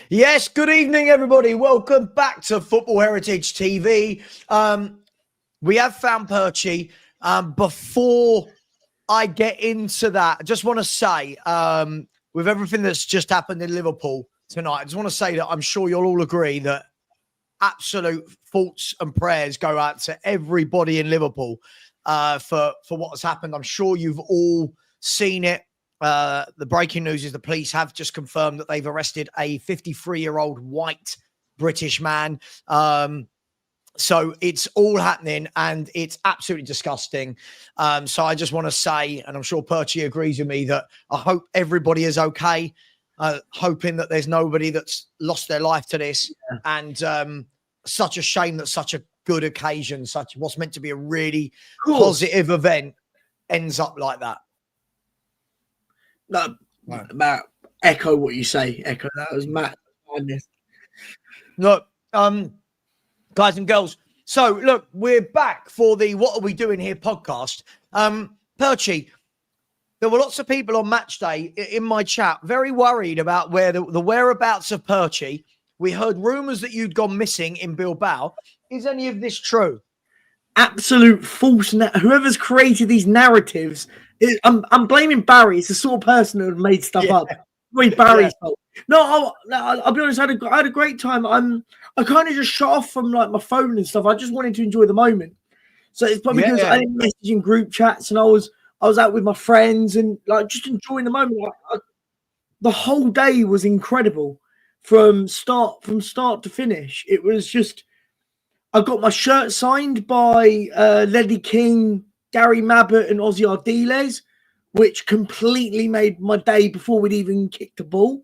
Yes, good evening, everybody. Welcome back to Football Heritage TV. We have found Perchy. Before I get into that, I just want to say, with everything that's just happened in Liverpool tonight, I just want to say that I'm sure you'll all agree that absolute thoughts and prayers go out to everybody in Liverpool for what has happened. I'm sure you've all seen it. The breaking news is the police have just confirmed that they've arrested a 53-year-old white British man. So it's all happening and it's absolutely disgusting. So I just want to say, and I'm sure Perchy agrees with me, that I hope everybody is okay. Hoping that there's nobody that's lost their life to this. Yeah. And such a shame that such a good occasion, such what's meant to be a really positive event, ends up like that. No, about echo what you say. Echo, that was madness. Look, guys and girls. So look, we're back for the What Are We Doing Here podcast. Perchy, there were lots of people on match day in my chat very worried about where the whereabouts of Perchy. We heard rumours that you'd gone missing in Bilbao. Is any of this true? Absolute false. Whoever's created these narratives, I'm blaming Barry. It's the sort of person who made stuff up. Barry's fault. No, I'll be honest. I had a great time. I kind of just shut off from like my phone and stuff. I just wanted to enjoy the moment. So it's probably because I didn't message in group chats and I was out with my friends and like just enjoying the moment. The whole day was incredible from start to finish. It was just. I got my shirt signed by Ledley King, Gary Mabbott, and Ozzy Ardiles, which completely made my day before we'd even kicked the ball.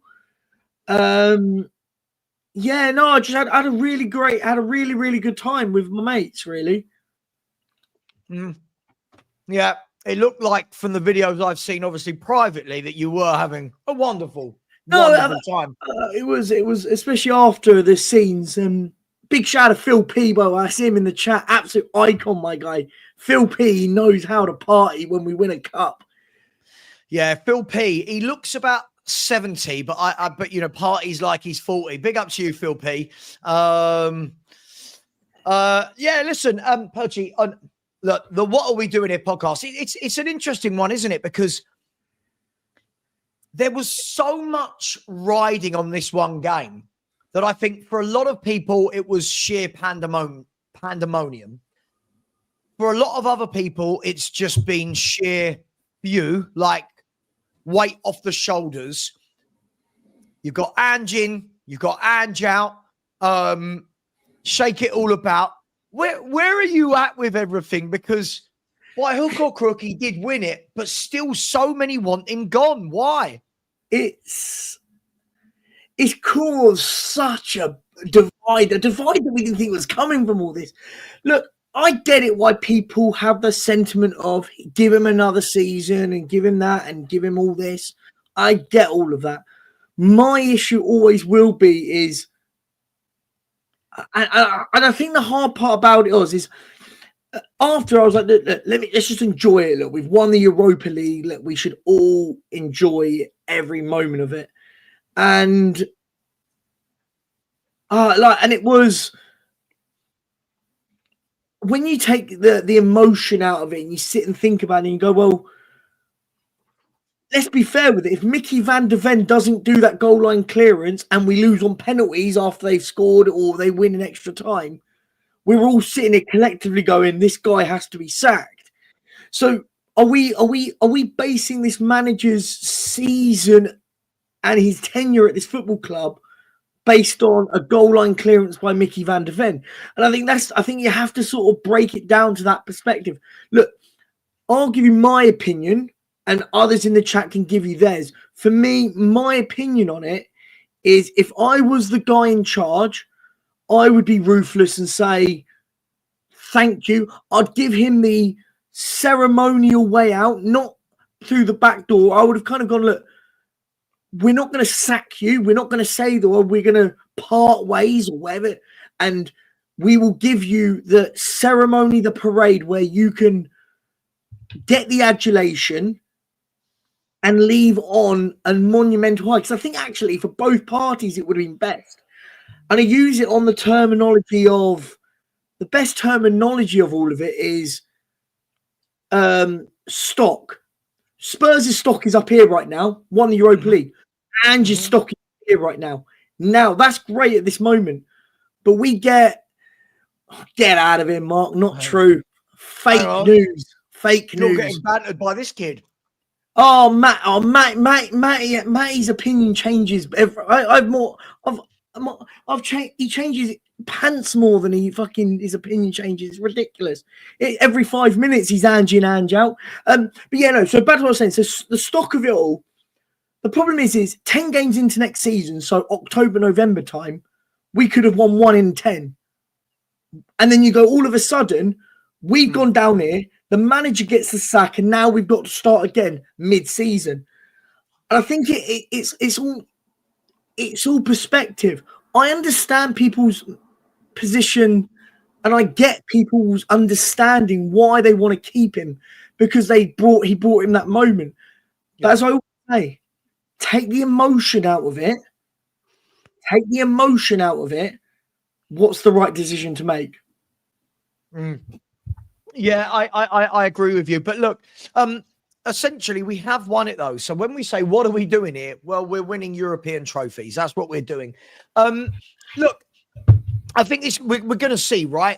I just had a really good time with my mates, really. Yeah, it looked like from the videos I've seen, obviously privately, that you were having a wonderful time. It was especially after the scenes. Big shout out to Phil P, by the way. I see him in the chat. Absolute icon, my guy. Phil P knows how to party when we win a cup. Yeah, Phil P. He looks about 70, but but you know, parties like he's 40. Big up to you, Phil P. Listen, Perchy, look, the What Are We Doing Here podcast, it's an interesting one, isn't it? Because there was so much riding on this one game that I think for a lot of people, it was sheer pandemonium. For a lot of other people, it's just been sheer like weight off the shoulders. You've got Ange in, you've got Ange out, shake it all about. Where are you at with everything? Because by hook or crook, he did win it, but still so many want him gone. Why? It's caused such a divide that we didn't think was coming from all this. Look, I get it why people have the sentiment of give him another season and give him that and give him all this. I get all of that. My issue always will be is, and I think the hard part about it is after I was like, let's just enjoy it. Look, we've won the Europa League. Look, we should all enjoy every moment of it. And and it was when you take the emotion out of it and you sit and think about it and you go, well, let's be fair with it. If Mickey van de Ven doesn't do that goal line clearance and we lose on penalties after they've scored or they win in extra time, we're all sitting there collectively going, this guy has to be sacked. So are we basing this manager's season and his tenure at this football club based on a goal line clearance by Mickey van de Ven? And I think you have to sort of break it down to that perspective. Look, I'll give you my opinion and others in the chat can give you theirs. For me, my opinion on it is if I was the guy in charge, I would be ruthless and say, thank you. I'd give him the ceremonial way out, not through the back door. I would have kind of gone, look, we're not going to sack you. We're not going to say that we're going to part ways or whatever. And we will give you the ceremony, the parade where you can get the adulation and leave on a monumental high. Because I think actually for both parties it would have been best. And I use it on the terminology of the best terminology of all of it is stock. Spurs' stock is up here right now, won the Europa League. Ange's stock is here right now. Now that's great at this moment, but we get out of here, Mark. Not true. Fake news. Fake news. You're getting bantered by this kid. Matty's opinion changes. He changes pants more than his opinion changes. It's ridiculous. Every 5 minutes he's Ange in, Ange out. But yeah, no. So back to what I was saying. So the stock of it all. The problem is 10 games into next season, so October, November time, we could have won 1 in 10. And then you go, all of a sudden, we've gone down here, the manager gets the sack, and now we've got to start again mid-season. And I think it's all perspective. I understand people's position, and I get people's understanding why they want to keep him, because he brought him that moment. Yeah. But as I always say, take the emotion out of it. Take the emotion out of it. What's the right decision to make? Yeah, I agree with you. But look, essentially, we have won it, though. So when we say, what are we doing here? Well, we're winning European trophies. That's what we're doing. Look, I think we're going to see, right?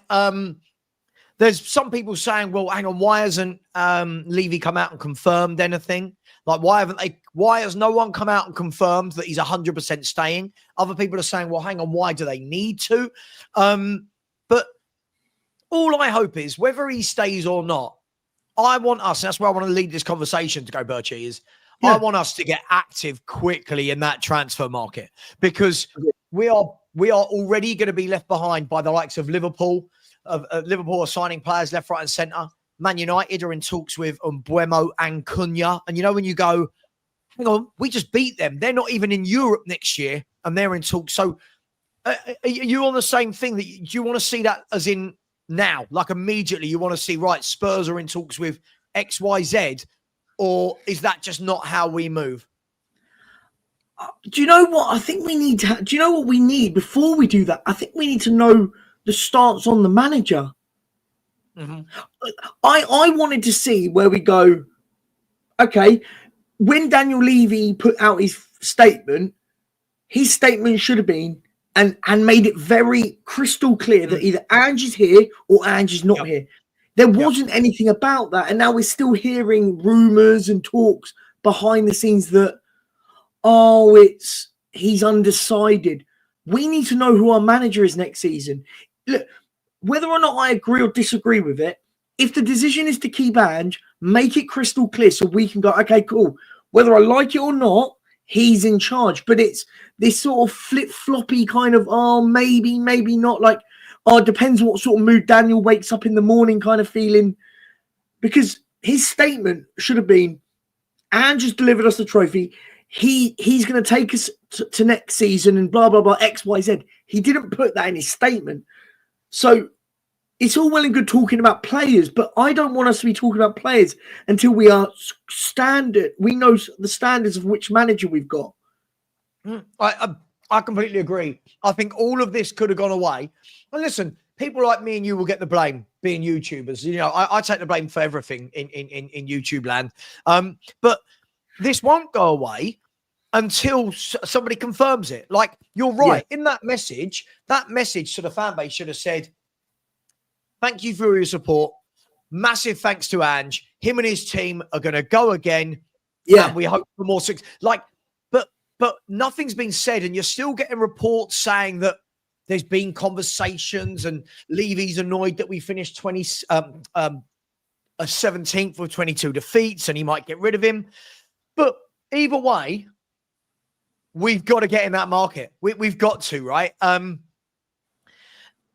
There's some people saying, well, hang on, why hasn't Levy come out and confirmed anything? Like, why has no one come out and confirmed that he's 100% staying? Other people are saying, well, hang on, why do they need to? But all I hope is, whether he stays or not, I want us, and that's where I want to lead this conversation to go, Perchy, is I want us to get active quickly in that transfer market, because we are already going to be left behind by the likes of Liverpool. Liverpool are signing players left, right, and centre. Man United are in talks with Mbeumo and Cunha. And you know, when you go, hang on, we just beat them. They're not even in Europe next year, and they're in talks. So are you on the same thing? Do you want to see that as in now, like immediately you want to see, right, Spurs are in talks with XYZ, or is that just not how we move? Do you know what I think we need to? Do you know what we need before we do that? I think we need to know the stance on the manager. I wanted to see where we go. Okay, when Daniel Levy put out his statement should have been and made it very crystal clear that either Ange is here or Ange is not here. There wasn't anything about that, and now we're still hearing rumours and talks behind the scenes that he's undecided. We need to know who our manager is next season. Look, whether or not I agree or disagree with it, if the decision is to keep Ange, make it crystal clear so we can go, okay, cool. Whether I like it or not, he's in charge. But it's this sort of flip-floppy kind of, maybe, maybe not. Like, it depends what sort of mood Daniel wakes up in the morning kind of feeling. Because his statement should have been, Ange has delivered us the trophy. He's going to take us to next season and blah, blah, blah, X, Y, Z. He didn't put that in his statement. So it's all well and good talking about players, but I don't want us to be talking about players until we are standard. We know the standards of which manager we've got. I completely agree. I think all of this could have gone away. And listen, people like me and you will get the blame being YouTubers. You know, I take the blame for everything in YouTube land. But this won't go away until somebody confirms it. Like, you're right. In that message to the fan base should have said, thank you for your support. Massive thanks to Ange. Him and his team are going to go again. Yeah. And we hope for more success. Like, but nothing's been said, and you're still getting reports saying that there's been conversations and Levy's annoyed that we finished 17th with 22 defeats and he might get rid of him. But either way, we've got to get in that market. We've got to, right?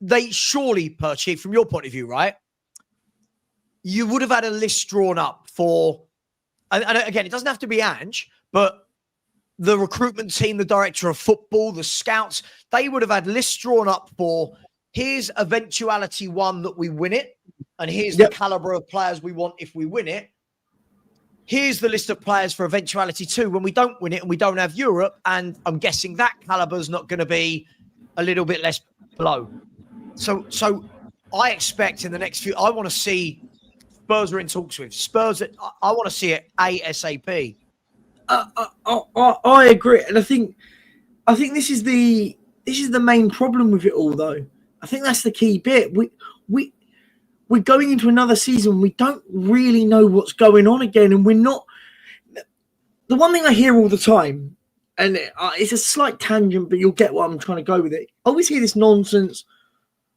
They surely, Perchy, from your point of view, right? You would have had a list drawn up for, and again, it doesn't have to be Ange, but the recruitment team, the director of football, the scouts, they would have had lists drawn up for, here's eventuality one that we win it, and here's the caliber of players we want if we win it. here's the list of players for eventuality 2 when we don't win it and we don't have Europe. And I'm guessing that caliber's not going to be a little bit less below. So I expect in the next few, I want to see Spurs are in talks with. Spurs, I want to see it ASAP. I agree. And I think this is the main problem with it all, though. I think that's the key bit. We're going into another season. We don't really know what's going on again. And we're not. The one thing I hear all the time, and it's a slight tangent, but you'll get what I'm trying to go with it. I always hear this nonsense.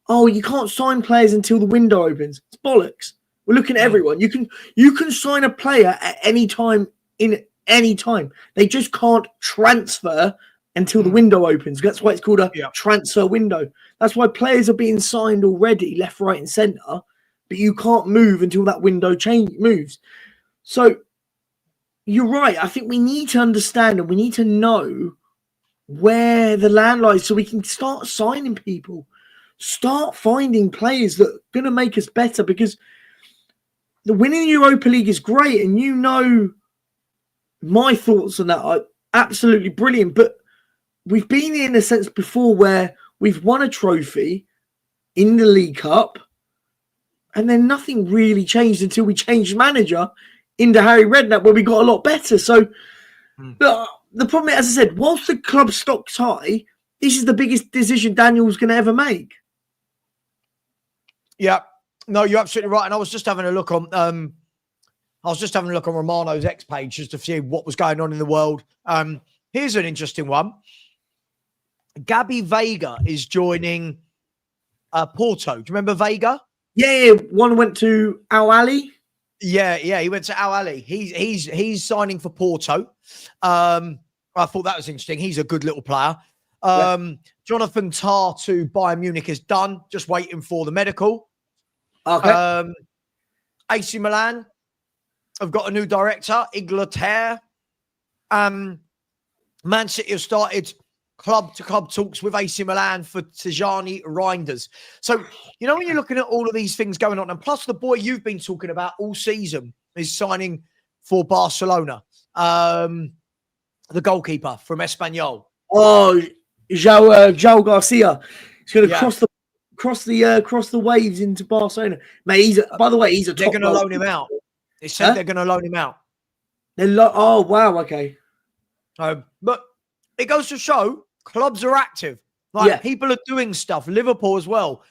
Oh, you can't sign players until the window opens. It's bollocks. We're looking at everyone. You can sign a player at any time in any time. They just can't transfer until the window opens. That's why it's called a transfer window. That's why players are being signed already, left, right, and centre, but you can't move until that window moves. So you're right. I think we need to understand and we need to know where the land lies so we can start signing people, start finding players that are going to make us better, because the winning the Europa League is great, and you know my thoughts on that are absolutely brilliant. But we've been in a sense before where we've won a trophy in the League Cup, and then nothing really changed until we changed manager into Harry Redknapp, where we got a lot better. So the problem, as I said, whilst the club stock's high, this is the biggest decision Daniel's going to ever make. Yeah, no, you're absolutely right. And I was just having a look on, Romano's X page just to see what was going on in the world. Here's an interesting one. Gabby Veiga is joining Porto. Do you remember Veiga? Yeah. One went to Al Ahly. Yeah, he went to Al Ahly. He's signing for Porto. I thought that was interesting. He's a good little player. Jonathan Tah to Bayern Munich is done. Just waiting for the medical. Okay. AC Milan have got a new director, Inglaterra. Man City have started club-to-club talks with AC Milan for Tijani Reinders. So, you know, when you're looking at all of these things going on, and plus the boy you've been talking about all season is signing for Barcelona, the goalkeeper from Espanyol. Oh, João Garcia. He's going to cross the waves into Barcelona. Mate, by the way, he's a top. They're going to loan him out. They said they're going to loan him out. Oh, wow, okay. But it goes to show clubs are active. People are doing stuff. Liverpool as well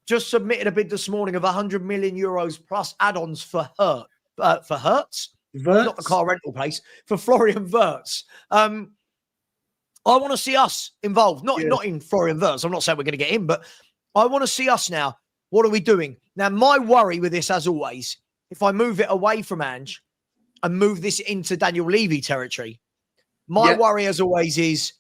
just submitted a bid this morning of 100 million euros plus add-ons for Hertz, not the car rental place, for Florian Wirtz. I want to see us involved, not in Florian Wirtz. I'm not saying we're going to get him, but I want to see us now. What are we doing? Now, my worry with this, as always, if I move it away from Ange and move this into Daniel Levy territory, my worry, as always, is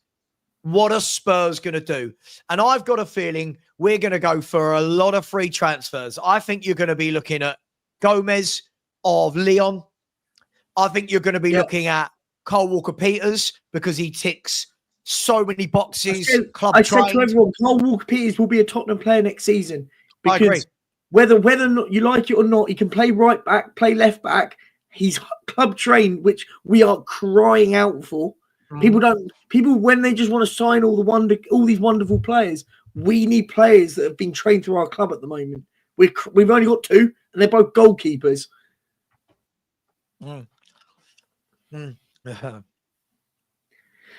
what are Spurs going to do? And I've got a feeling we're going to go for a lot of free transfers. I think you're going to be looking at Gomez of Lyon. I think you're going to be looking at Kyle Walker-Peters because he ticks so many boxes. I said to everyone, Kyle Walker-Peters will be a Tottenham player next season. Because I agree. Whether or not you like it or not, he can play right back, play left back. He's club trained, which we are crying out for. People when they just want to sign all these wonderful players, we need players that have been trained through our club at the moment. We've only got 2, and they're both goalkeepers. Hang on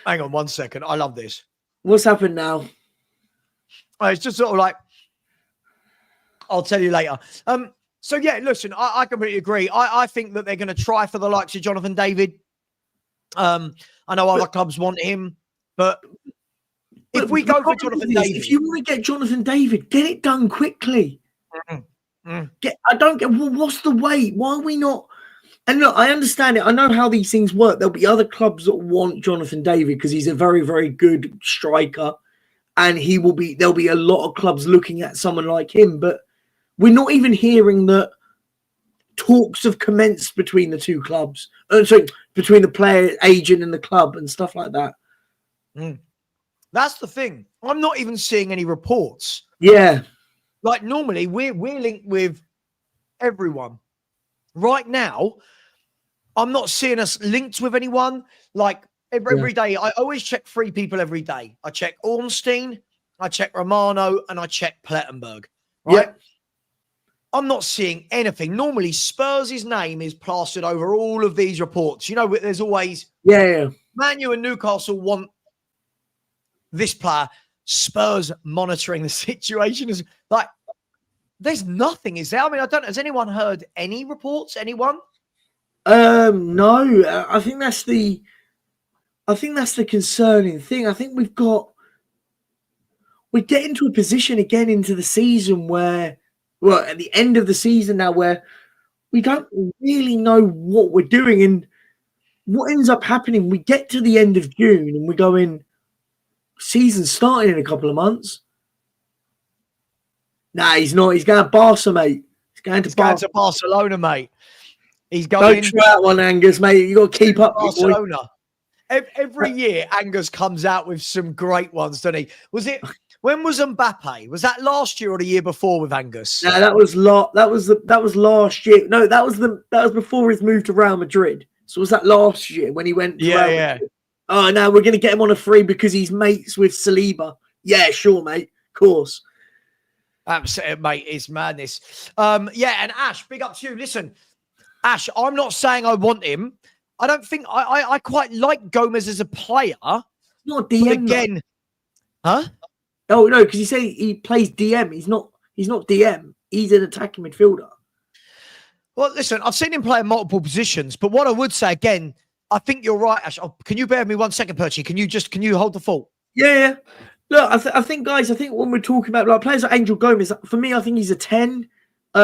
1 second. I love this. What's happened now? It's just sort of like, I'll tell you later. So yeah, listen, I completely agree. I think that they're going to try for the likes of Jonathan David. I know other clubs want him, but if we go for Jonathan David, if you want to get Jonathan David, get it done quickly. I don't get. Well, what's the wait? Why are we not? And look, I understand it. I know how these things work. There'll be other clubs that want Jonathan David because he's a very, very good striker, and there'll be a lot of clubs looking at someone like him. But we're not even hearing that talks have commenced between the two clubs. Between the player agent and the club and stuff like that. That's the thing. I'm not even seeing any reports. Yeah. Like normally we're linked with everyone. Right now, I'm not seeing us linked with anyone. Like every day, I always check 3 people every day. I check Ornstein, I check Romano, and I check Plettenberg. Right? Yeah. I'm not seeing anything. Normally, Spurs' name is plastered over all of these reports. You know, there's always Man U and Newcastle want this player. Spurs monitoring the situation is like there's nothing, is there? I mean, I don't know. Has anyone heard any reports? Anyone? No. I think that's the concerning thing. I think we get into a position again into the season where, well, at the end of the season now, where we don't really know what we're doing. And what ends up happening, we get to the end of June and we go in, season starting in a couple of months. Nah, he's not. He's going to Barca, mate. He's going to Barcelona, mate. He's going. Don't try that one, Angus, mate. You got to keep up, Barcelona. Every year, Angus comes out with some great ones, doesn't he? When was Mbappe? Was that last year or the year before with Angus? No, that was last year. No, that was before his move to Real Madrid. So was that last year when he went to Real Madrid? Oh, no, we're going to get him on a free because he's mates with Saliba. Yeah, sure, mate. Of course. Absolutely, mate. It's madness. Yeah, and Ash, big up to you. Listen, Ash, I'm not saying I want him. I don't think I quite like Gomez as a player. Not DM again. Huh? Oh no, because you say he plays DM. He's not DM. He's an attacking midfielder. Well, listen, I've seen him play in multiple positions, but what I would say again, I think you're right, Ash. Oh, can you bear with me 1 second, Perchy? Can you hold the fort? Yeah. Look, I think, guys, when we're talking about like players like Angel Gomez, for me, I think he's a 10.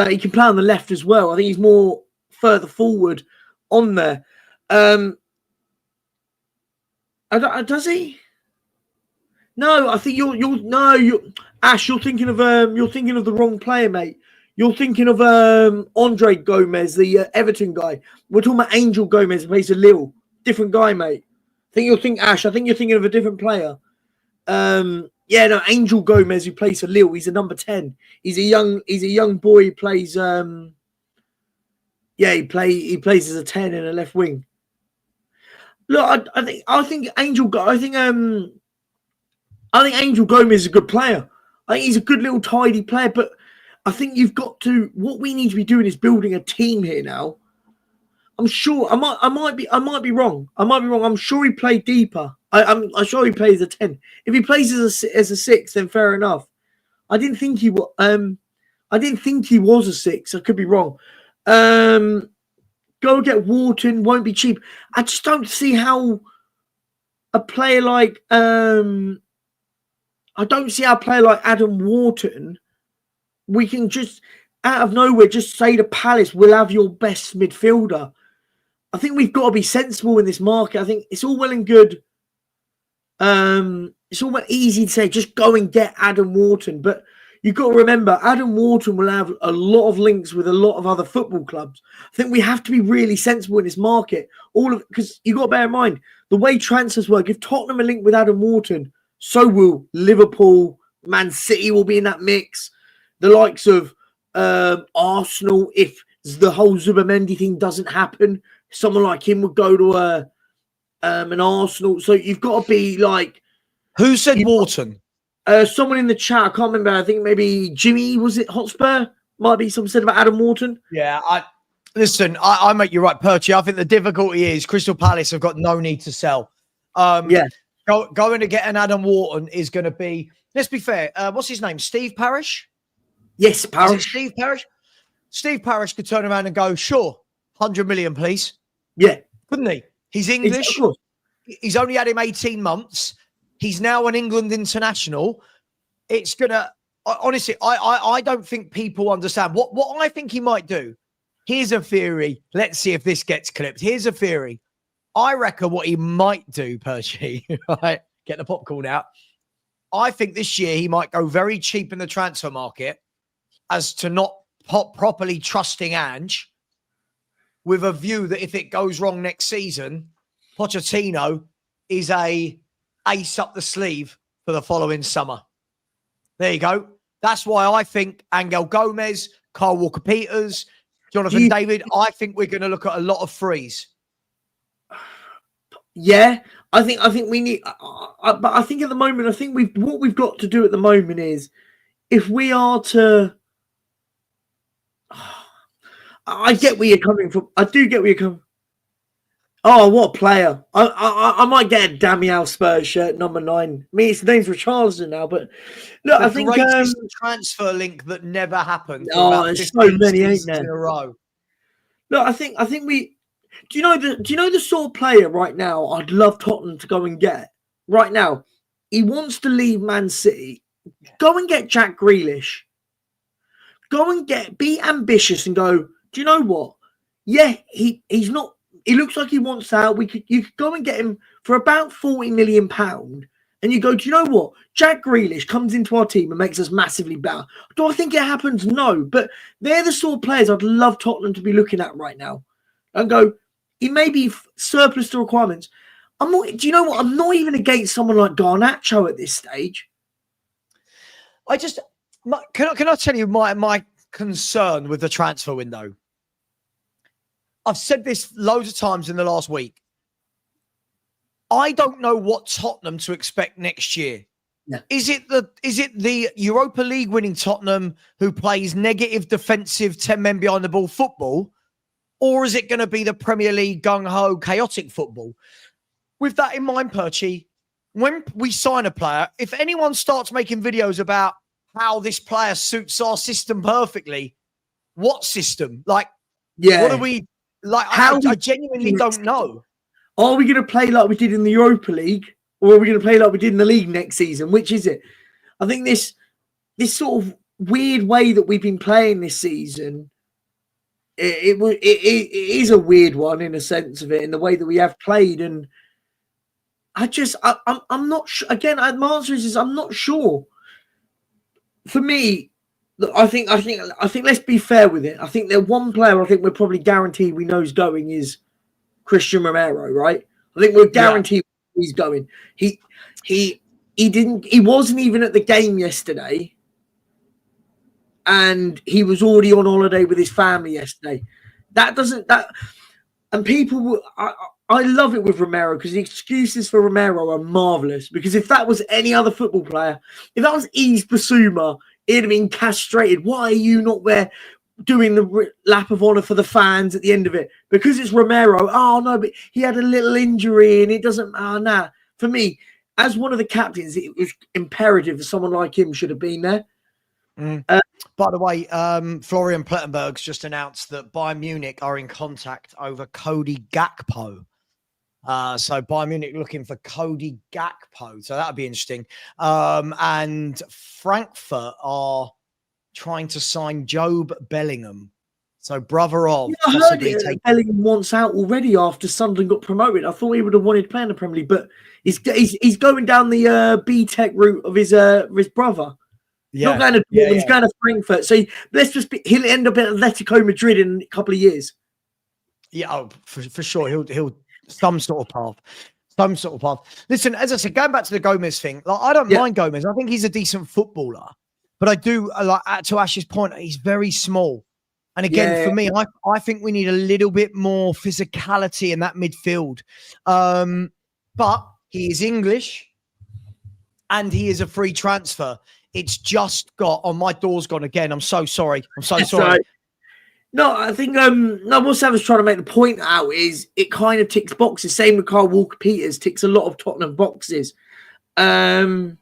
He can play on the left as well. I think he's more further forward on there. Does he? No, I think Ash. You're thinking of the wrong player, mate. You're thinking of Andre Gomez, the Everton guy. We're talking about Angel Gomez, who plays a Lille. Different guy, mate. I think you're thinking of a different player. Angel Gomez, who plays for Lille. He's a number 10. He's a young boy. He plays. He plays as a 10 in a left wing. Look, I think Angel Gomez is a good player. I think he's a good little tidy player, but I think what we need to be doing is building a team here now. I'm sure I might be wrong. I'm sure he played deeper. I'm sure he plays a 10. If he plays as a 6, then fair enough. I didn't think he was a 6. I could be wrong. Go get Wharton, won't be cheap. I just don't see how a player like Adam Wharton, we can just out of nowhere just say to Palace, we'll have your best midfielder. I think we've got to be sensible in this market. I think it's all well and good. It's all easy to say, just go and get Adam Wharton. But you've got to remember, Adam Wharton will have a lot of links with a lot of other football clubs. I think we have to be really sensible in this market. Because you've got to bear in mind, the way transfers work, if Tottenham are linked with Adam Wharton, so will Liverpool, Man City will be in that mix. The likes of Arsenal, if the whole Zubimendi thing doesn't happen, someone like him would go to an Arsenal. So you've got to be like... Who said Wharton? Someone in the chat, I can't remember. I think maybe Jimmy, was it Hotspur? Might be something said about Adam Wharton. Yeah, listen, I make you right, Perchy. I think the difficulty is Crystal Palace have got no need to sell. Going to get an Adam Wharton is going to be, let's be fair, what's his name? Steve Parish? Yes, Parish. Steve Parish? Steve Parish could turn around and go, sure, 100 million, please. Yeah. Couldn't he? He's English. He's only had him 18 months. He's now an England international. It's going to, honestly, I don't think people understand. What I think he might do, here's a theory. Let's see if this gets clipped. Here's a theory. I reckon what he might do, Perchy, right? Get the popcorn out. I think this year he might go very cheap in the transfer market as to not properly trusting Ange, with a view that if it goes wrong next season, Pochettino is a ace up the sleeve for the following summer. There you go. That's why I think Angel Gomez, Kyle Walker-Peters, Jonathan David, I think we're going to look at a lot of frees. Yeah, I think we need, but I think at the moment, I think what we've got to do at the moment is, if we are to, I get where you're coming from. I do get where you're coming. Oh, what a player! I might get a Damiel Spurs shirt, number 9. I mean, his name's Richarlison now, but look, The I think greatest transfer link that never happened for about there's 15 so many, ain't seasons in there? a row. Look, I think we. Do you know the sort of player right now I'd love Tottenham to go and get right now? He wants to leave Man City. Go and get Jack Grealish. Go and be ambitious and go, do you know what? Yeah, he's not, he looks like he wants out. You could go and get him for about £40 million. And you go, do you know what? Jack Grealish comes into our team and makes us massively better. Do I think it happens? No. But they're the sort of players I'd love Tottenham to be looking at right now. And go, he may be surplus to requirements. Do you know what? I'm not even against someone like Garnacho at this stage. Can I tell you my concern with the transfer window? I've said this loads of times in the last week. I don't know what Tottenham to expect next year. Yeah. Is it the Europa League winning Tottenham who plays negative defensive 10 men behind the ball football? Or is it going to be the Premier League gung-ho chaotic football? With that in mind, Perchy, when we sign a player, if anyone starts making videos about how this player suits our system perfectly, what system? Like, what are we like? I genuinely don't know. Are we going to play like we did in the Europa League, or are we going to play like we did in the league next season? Which is it? I think this sort of weird way that we've been playing this season, it is a weird one in a sense of it, in the way that we have played. And I'm not sure. Again, my answer is I'm not sure. For me, I think let's be fair with it. I think the one player I think we're probably guaranteed we know is going is Christian Romero, right? I think we're guaranteed he's going. He wasn't even at the game yesterday, and he was already on holiday with his family yesterday. And people, I love it with Romero because the excuses for Romero are marvelous. Because if that was any other football player, if that was Yves Bissouma, it'd have been castrated. Why are you not there doing the lap of honour for the fans at the end of it? Because it's Romero. Oh, no, but he had a little injury and it doesn't matter. Nah. For me, as one of the captains, it was imperative that someone like him should have been there. By the way, Florian Plettenberg's just announced that Bayern Munich are in contact over Cody Gakpo. So Bayern Munich looking for Cody Gakpo. So that'd be interesting. And Frankfurt are trying to sign Job Bellingham. So brother of possibly take Bellingham wants out already after Sunderland got promoted. I thought he would have wanted to play in the Premier League, but he's going down the B-Tech route of his brother. Yeah, not going to Dortmund, he's going to Frankfurt. So he'll end up at Atletico Madrid in a couple of years. Yeah, for sure. He'll some sort of path. Listen, as I said, going back to the Gomez thing, like I don't mind Gomez. I think he's a decent footballer, but I do like to Ash's point, he's very small. And again, for me, I think we need a little bit more physicality in that midfield. But he is English, and he is a free transfer. It's just got my door's gone again. I'm so sorry. Right. No, I think what Savva's trying to make the point out is it kind of ticks boxes. Same with Carl Walker-Peters, ticks a lot of Tottenham boxes. So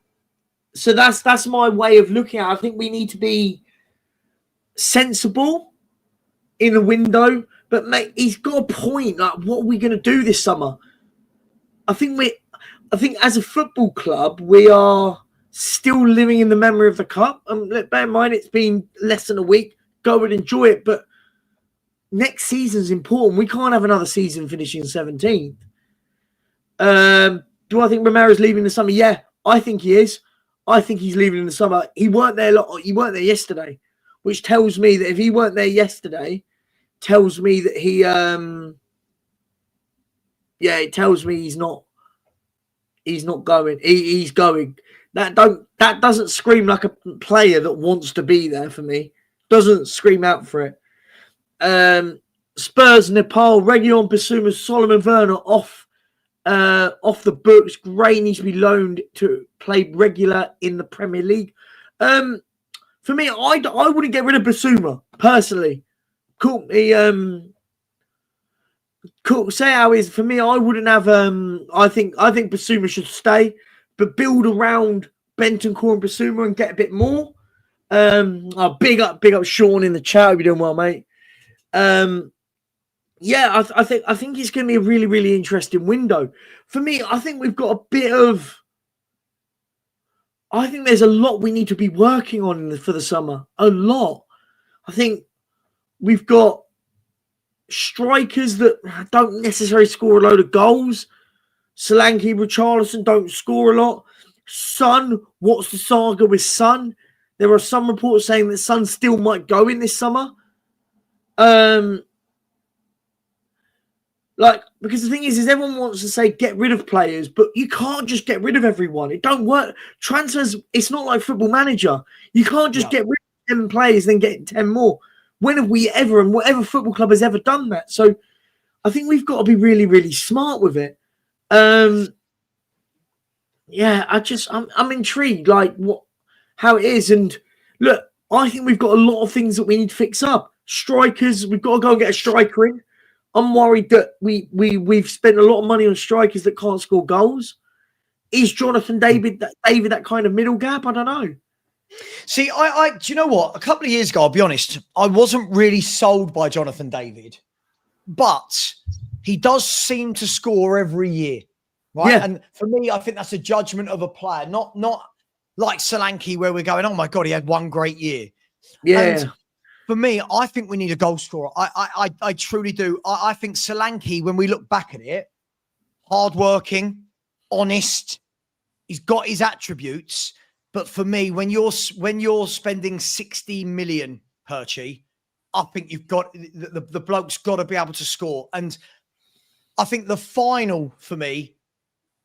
that's my way of looking at it. I think we need to be sensible in the window, but mate, he's got a point. Like, what are we going to do this summer? I think as a football club, we are still living in the memory of the cup. Bear in mind, it's been less than a week. Go and enjoy it, but next season's important. We can't have another season finishing 17th. Do I think Romero's leaving in the summer? Yeah, I think he is. I think he's leaving in the summer. He weren't there yesterday, which tells me that if he weren't there yesterday, tells me that it tells me he's not going. He's going. That doesn't scream like a player that wants to be there for me. Doesn't scream out for it. Spurs, Nepal, Reguilon, Bissouma, Solomon Werner off off the books. Gray needs to be loaned to play regular in the Premier League. For me, I wouldn't get rid of Basuma personally. Cool. Cool. Say how it is. For me, I wouldn't have. I think Basuma should stay, but build around Bentancur and Basuma and get a bit more. Big up Sean in the chat. You're doing well, mate. Yeah, I think it's going to be a really, really interesting window. For me, I think we've got a bit of. I think there's a lot we need to be working on for the summer. A lot. I think we've got strikers that don't necessarily score a load of goals. Solanke, Richarlison don't score a lot. Son, what's the saga with Son? There are some reports saying that Son still might go in this summer. Because the thing is everyone wants to say get rid of players, but you can't just get rid of everyone. It don't work. Transfers, it's not like Football Manager. You can't just get rid of 10 players, then get 10 more. When have we ever, and whatever football club has ever done that? So I think we've got to be really, really smart with it. Yeah, I'm intrigued, how it is. And look, I think we've got a lot of things that we need to fix up. Strikers, we've got to go and get a striker in. I'm worried that we've spent a lot of money on strikers that can't score goals. Is Jonathan David that kind of middle gap? I don't know. See, do you know what? A couple of years ago, I'll be honest, I wasn't really sold by Jonathan David, but he does seem to score every year, right? Yeah. And for me, I think that's a judgment of a player, not like Solanke, where we're going, oh my God, he had one great year. Yeah. And for me, I think we need a goal scorer. I truly do. I think Solanke, when we look back at it, hardworking, honest, he's got his attributes. But for me, when you're spending 60 million, Perchy, I think you've got the bloke's got to be able to score. And I think the final for me,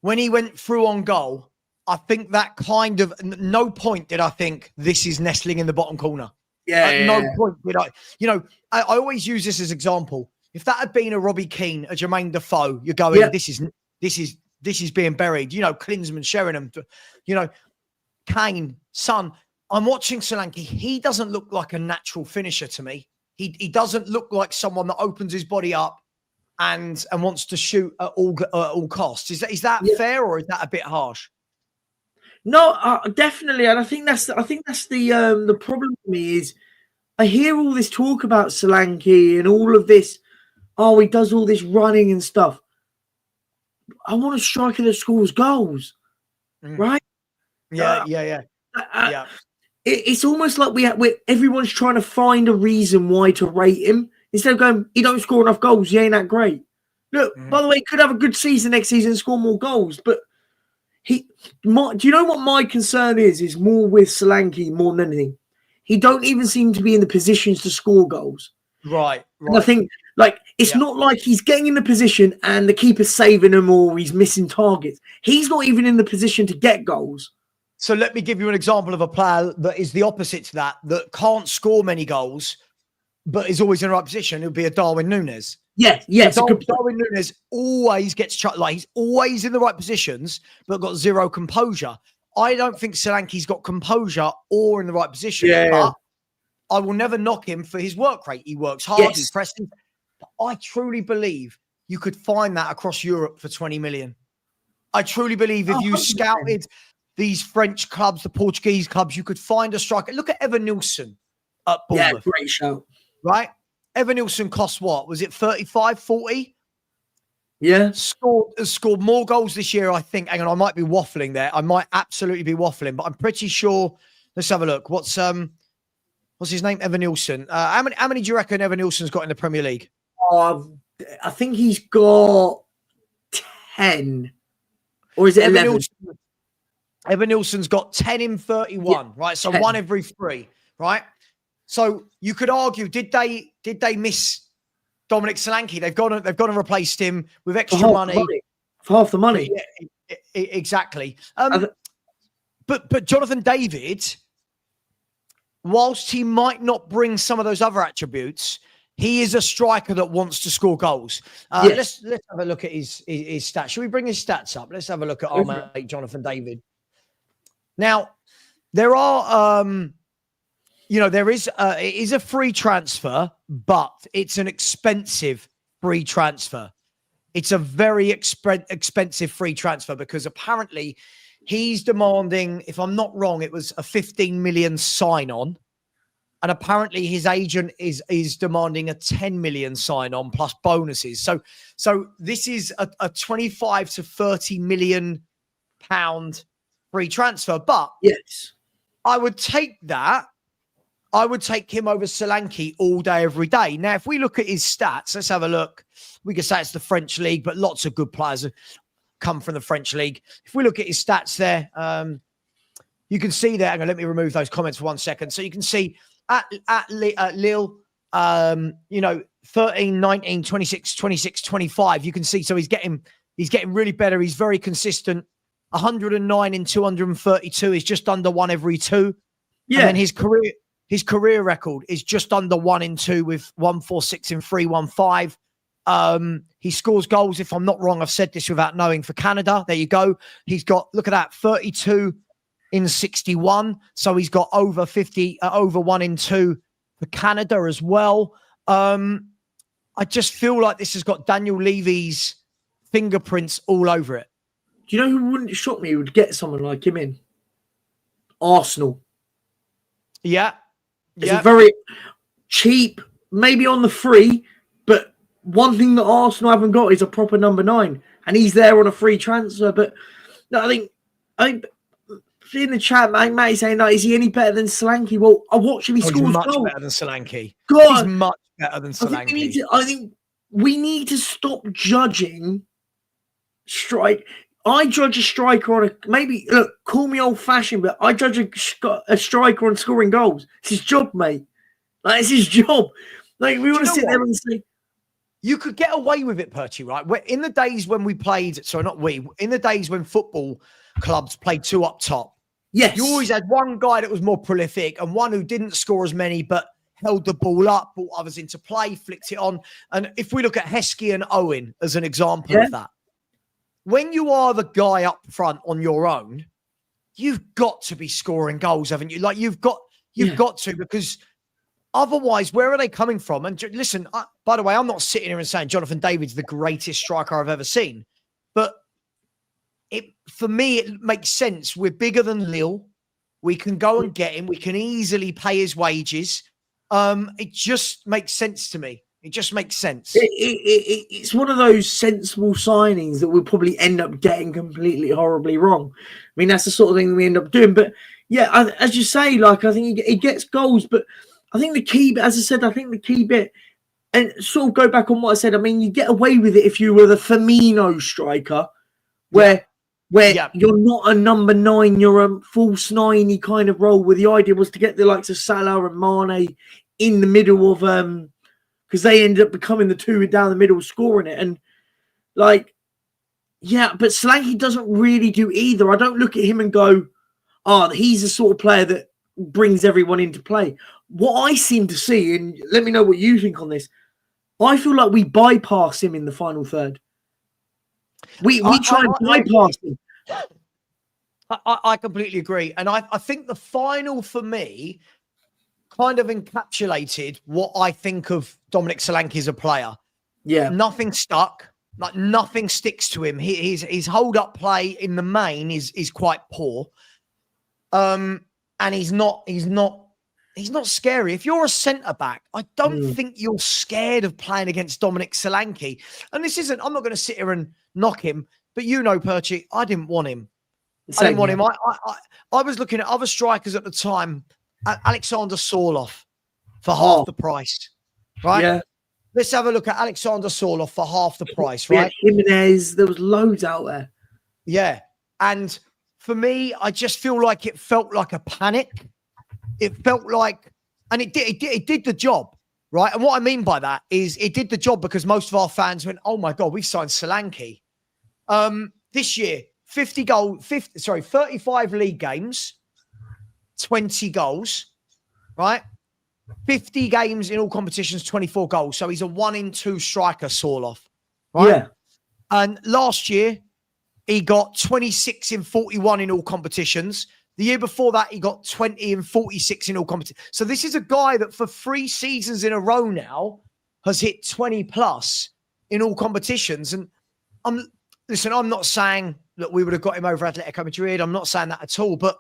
when he went through on goal, I think that kind of no point did I think this is nestling in the bottom corner. Yeah. No point did I. I always use this as example. If that had been a Robbie Keane, a Jermaine Defoe, you're going, this is being buried. Klinsmann, Sheringham, Kane, Son. I'm watching Solanke. He doesn't look like a natural finisher to me. He doesn't look like someone that opens his body up and wants to shoot at all costs. Is that fair, or is that a bit harsh? No, definitely, and I think that's the problem for me is I hear all this talk about Solanke and all of this. Oh, he does all this running and stuff. I want a striker that scores goals, right? Yeah. It's almost like everyone's trying to find a reason why to rate him instead of going, he don't score enough goals, he ain't that great. Look, by the way, he could have a good season next season and score more goals, but do you know what my concern is? Is more with Solanke more than anything. He don't even seem to be in the positions to score goals. Right. And I think it's not like he's getting in the position and the keeper's saving him or he's missing targets. He's not even in the position to get goals. So let me give you an example of a player that is the opposite to that can't score many goals, but is always in the right position. It would be a Darwin Núñez. Yes. Darwin Núñez always gets he's always in the right positions, but got zero composure. I don't think Solanke's got composure or in the right position. Yeah. But I will never knock him for his work rate. He works hard, he presses. But I truly believe you could find that across Europe for 20 million. I truly believe if you scouted these French clubs, the Portuguese clubs, you could find a striker. Look at Evan Nilsson at Bournemouth. Yeah, great show. Right? Evan Nilsson cost what? Was it 35, 40? Yeah. Scored more goals this year, I think. Hang on, I might be waffling there. I might absolutely be waffling, but I'm pretty sure. Let's have a look. What's his name? Evan Nilsson. How many do you reckon Evan Nilsson's got in the Premier League? I think he's got 10. Or is it 11? Evan Nilsson's got 10 in 31, right? So 10. 1 every 3, right? So you could argue, did they miss Dominic Solanke? They've gone and replaced him with extra money. For half the money. Yeah, exactly. But Jonathan David, whilst he might not bring some of those other attributes, he is a striker that wants to score goals. Yes. Let's have a look at his stats. Should we bring his stats up? Let's have a look at our mate Jonathan David. Now, there are, there is it is a free transfer, but it's an expensive free transfer. It's a very expensive free transfer because apparently he's demanding, if I'm not wrong, it was a 15 million sign-on. And apparently his agent is demanding a 10 million sign-on plus bonuses. So this is a 25 to 30 million pound free transfer. But yes, I would take that. I would take him over Solanke all day, every day. Now, if we look at his stats, let's have a look. We could say it's the French league, but lots of good players have come from the French league. If we look at his stats there, you can see there. Hang on, let me remove those comments for 1 second. So you can see at Lille, 13, 19, 26, 26, 25. You can see, so he's getting really better. He's very consistent. 109 in 232 is just under 1 every 2. Yeah. And then his career record is just under 1 in 2 with 146 in 315. He scores goals, if I'm not wrong, I've said this without knowing, for Canada. There you go. He's got, look at that, 32 in 61. So he's got over 50, over 1 in 2 for Canada as well. I just feel like this has got Daniel Levy's fingerprints all over it. Do you know who wouldn't shock me would get someone like him in? Arsenal. Yeah. It's a very cheap, maybe on the free, but one thing that Arsenal haven't got is a proper number 9, and he's there on a free transfer. But no, I think in the chat, Matt is saying, no, is he any better than Solanke? Well, I watch him. He scores much goals. Better than Solanke. God, he's much better than Solanke. I think we need to stop judging strike. I judge a striker on look, call me old-fashioned, but I judge a striker on scoring goals. It's his job, mate. Like, it's his job. Like, we want to sit there and say... You could get away with it, Perchy, right? In the days when we played... Sorry, not we. In the days when football clubs played 2 up top, yes, you always had one guy that was more prolific and one who didn't score as many, but held the ball up, brought others into play, flicked it on. And if we look at Heskey and Owen as an example of that, when you are the guy up front on your own, you've got to be scoring goals, haven't you? Like, you've got to, because otherwise, where are they coming from? And listen, by the way, I'm not sitting here and saying Jonathan David's the greatest striker I've ever seen, but for me, it makes sense. We're bigger than Lille. We can go and get him. We can easily pay his wages. It just makes sense to me. It just makes sense. It's one of those sensible signings that we'll probably end up getting completely horribly wrong. I mean, that's the sort of thing we end up doing. But yeah, as you say, like, I think he gets goals. But I think the key, as I said, the key bit, and sort of go back on what I said, I mean, you get away with it if you were the Firmino striker, where you're not a number 9, you're a false 9-y kind of role, where the idea was to get the likes of Salah and Mane in the middle of... because they ended up becoming the 2 down the middle, scoring it. And, like, yeah, but Solanke doesn't really do either. I don't look at him and go, he's the sort of player that brings everyone into play. What I seem to see, and let me know what you think on this, I feel like we bypass him in the final third. We try and bypass him. I completely agree. And I think the final, for me, kind of encapsulated what I think of Dominic Solanke as a player. Yeah. Nothing stuck. Like, nothing sticks to him. His hold-up play in the main is quite poor. And he's not scary. If you're a centre-back, I don't think you're scared of playing against Dominic Solanke. And this isn't... I'm not going to sit here and knock him, but Perchy, I didn't want him. I didn't want him. I was looking at other strikers at the time... Alexander Sorloth for half the price, right? Yeah. Let's have a look at Alexander Sorloth for half the price, right? Yeah, Jimenez, there was loads out there. Yeah. And for me, I just feel like it felt like a panic. It felt like, and it did the job, right? And what I mean by that is it did the job because most of our fans went, oh my God, we've signed Solanke. This year, 35 league games, 20 goals, right? 50 games in all competitions, 24 goals. So he's a 1 in 2 striker, Sorloth. Right? Yeah. And last year, he got 26 in 41 in all competitions. The year before that, he got 20 and 46 in all competitions. So this is a guy that for 3 seasons in a row now has hit 20 plus in all competitions. And I'm not saying that we would have got him over Atletico Madrid. I'm not saying that at all. But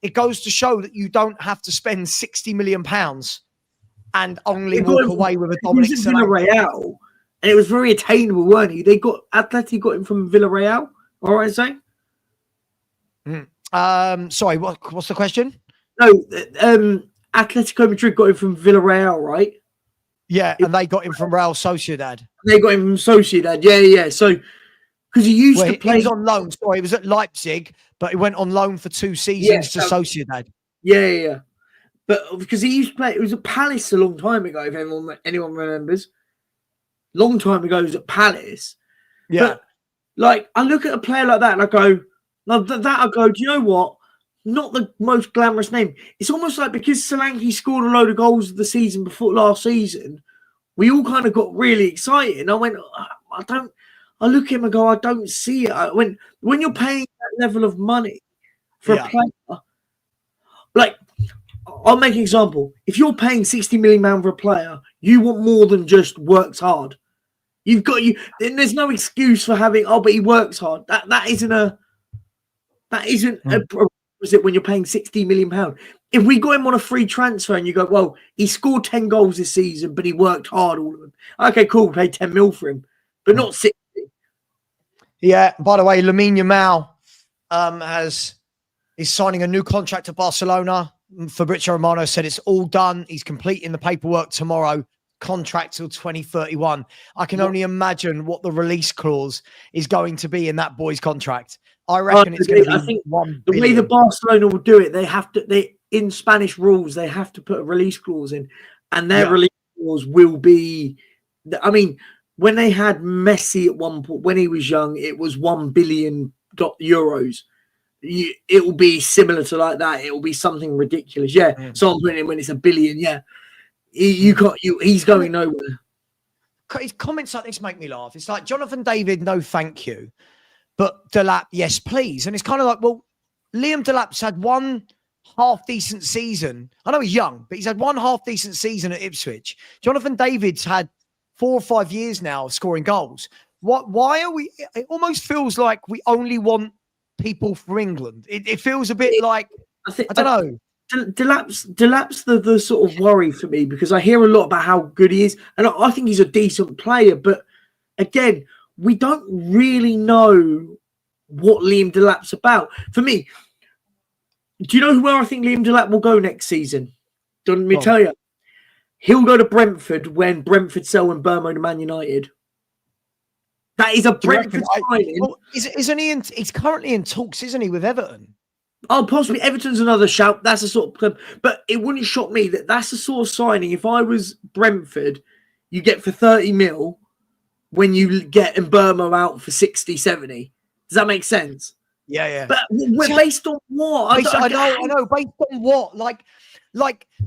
it goes to show that you don't have to spend £60 million and only walk away with a Dominic Solanke. Villarreal, and it was very attainable, weren't he? Atleti got him from Villarreal. All right, saying. Sorry, what's the question? No, Atletico Madrid got him from Villarreal, right? Yeah, and they got him from Real Sociedad. They got him from Sociedad, yeah. So, because he used to play... He was on loan, sorry, he was at Leipzig, but he went on loan for 2 seasons to Sociedad. Yeah. But because he used to play... It was at Palace a long time ago, if anyone remembers. Long time ago, it was at Palace. Yeah. But, I look at a player like that and I go... do you know what? Not the most glamorous name. It's almost like because Solanke scored a load of goals the season before last season, we all kind of got really excited. And I went, I look at him and go, I don't see it. When you're paying that level of money for a player, I'll make an example. If you're paying £60 million for a player, you want more than just works hard. There's no excuse for having, but he works hard. That isn't a prerequisite when you're paying £60 million. If we got him on a free transfer and you go, well, he scored 10 goals this season, but he worked hard, all of them. Okay, cool, we paid 10 mil for him, but not 60. Yeah, by the way, Lamine Yamal is signing a new contract at Barcelona. Fabrizio Romano said it's all done. He's completing the paperwork tomorrow. Contract till 2031. I can only imagine what the release clause is going to be in that boy's contract. I reckon it's going to be. I think the way the Barcelona will do it, in Spanish rules, they have to put a release clause in, and their release clause will be. I mean, when they had Messi at one point, when he was young, it was €1 billion. It will be similar to like that. It will be something ridiculous. Yeah. So I'm putting it when it's $1 billion. Yeah. He's going nowhere. His comments like this make me laugh. It's like, Jonathan David, no thank you. But Delap, yes, please. And it's kind of like, well, Liam Delap's had one half-decent season. I know he's young, but he's had one half-decent season at Ipswich. Jonathan David's had 4 or 5 years now of scoring goals. Why are we... It almost feels like we only want people for England. It feels a bit like... I don't know. Delap's the sort of worry for me because I hear a lot about how good he is. And I think he's a decent player. But again... we don't really know what Liam Delap's about. For me, do you know where I think Liam Delap will go next season? Let me tell you. He'll go to Brentford when Brentford sell Mbeumo to Man United. That is a Brentford signing. Well, isn't he? He's currently in talks, isn't he, with Everton? Oh, possibly. Everton's another shout. That's a sort of club. But it wouldn't shock me that that's the sort of signing. If I was Brentford, you get for 30 mil. When you get Mbeumo out for 60, 70. Does that make sense? Yeah. But based on what? I know. Based on what? Like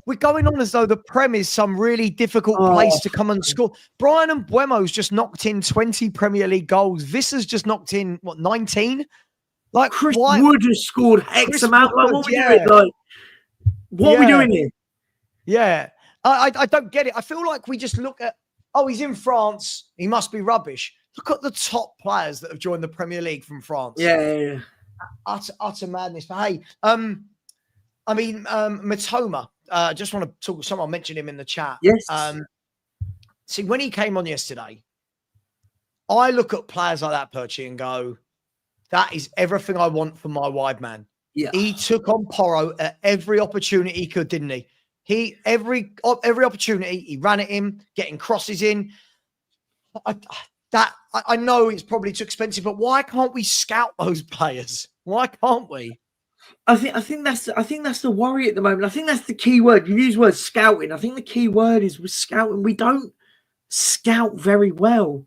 we're going on as though the Prem is some really difficult place to come and score. Brian Mbeumo's just knocked in 20 Premier League goals. Visser's just knocked in, 19? Like Chris Wood has scored X amount. Like, what are we doing? Like, what are we doing here? Yeah. I don't get it. I feel like we just look at, he's in France. He must be rubbish. Look at the top players that have joined the Premier League from France. Yeah. Utter madness. But hey, Matoma. Just want to talk. Someone mentioned him in the chat. Yes. See, when he came on yesterday, I look at players like that, Perchy, and go, that is everything I want from my wide man. Yeah. He took on Porro at every opportunity he could, didn't he? Every opportunity he ran at him, getting crosses in. I know it's probably too expensive, but why can't we scout those players? Why can't we? I think that's the worry at the moment. I think that's the key word. You use the word scouting. I think the key word is we're scouting. We don't scout very well,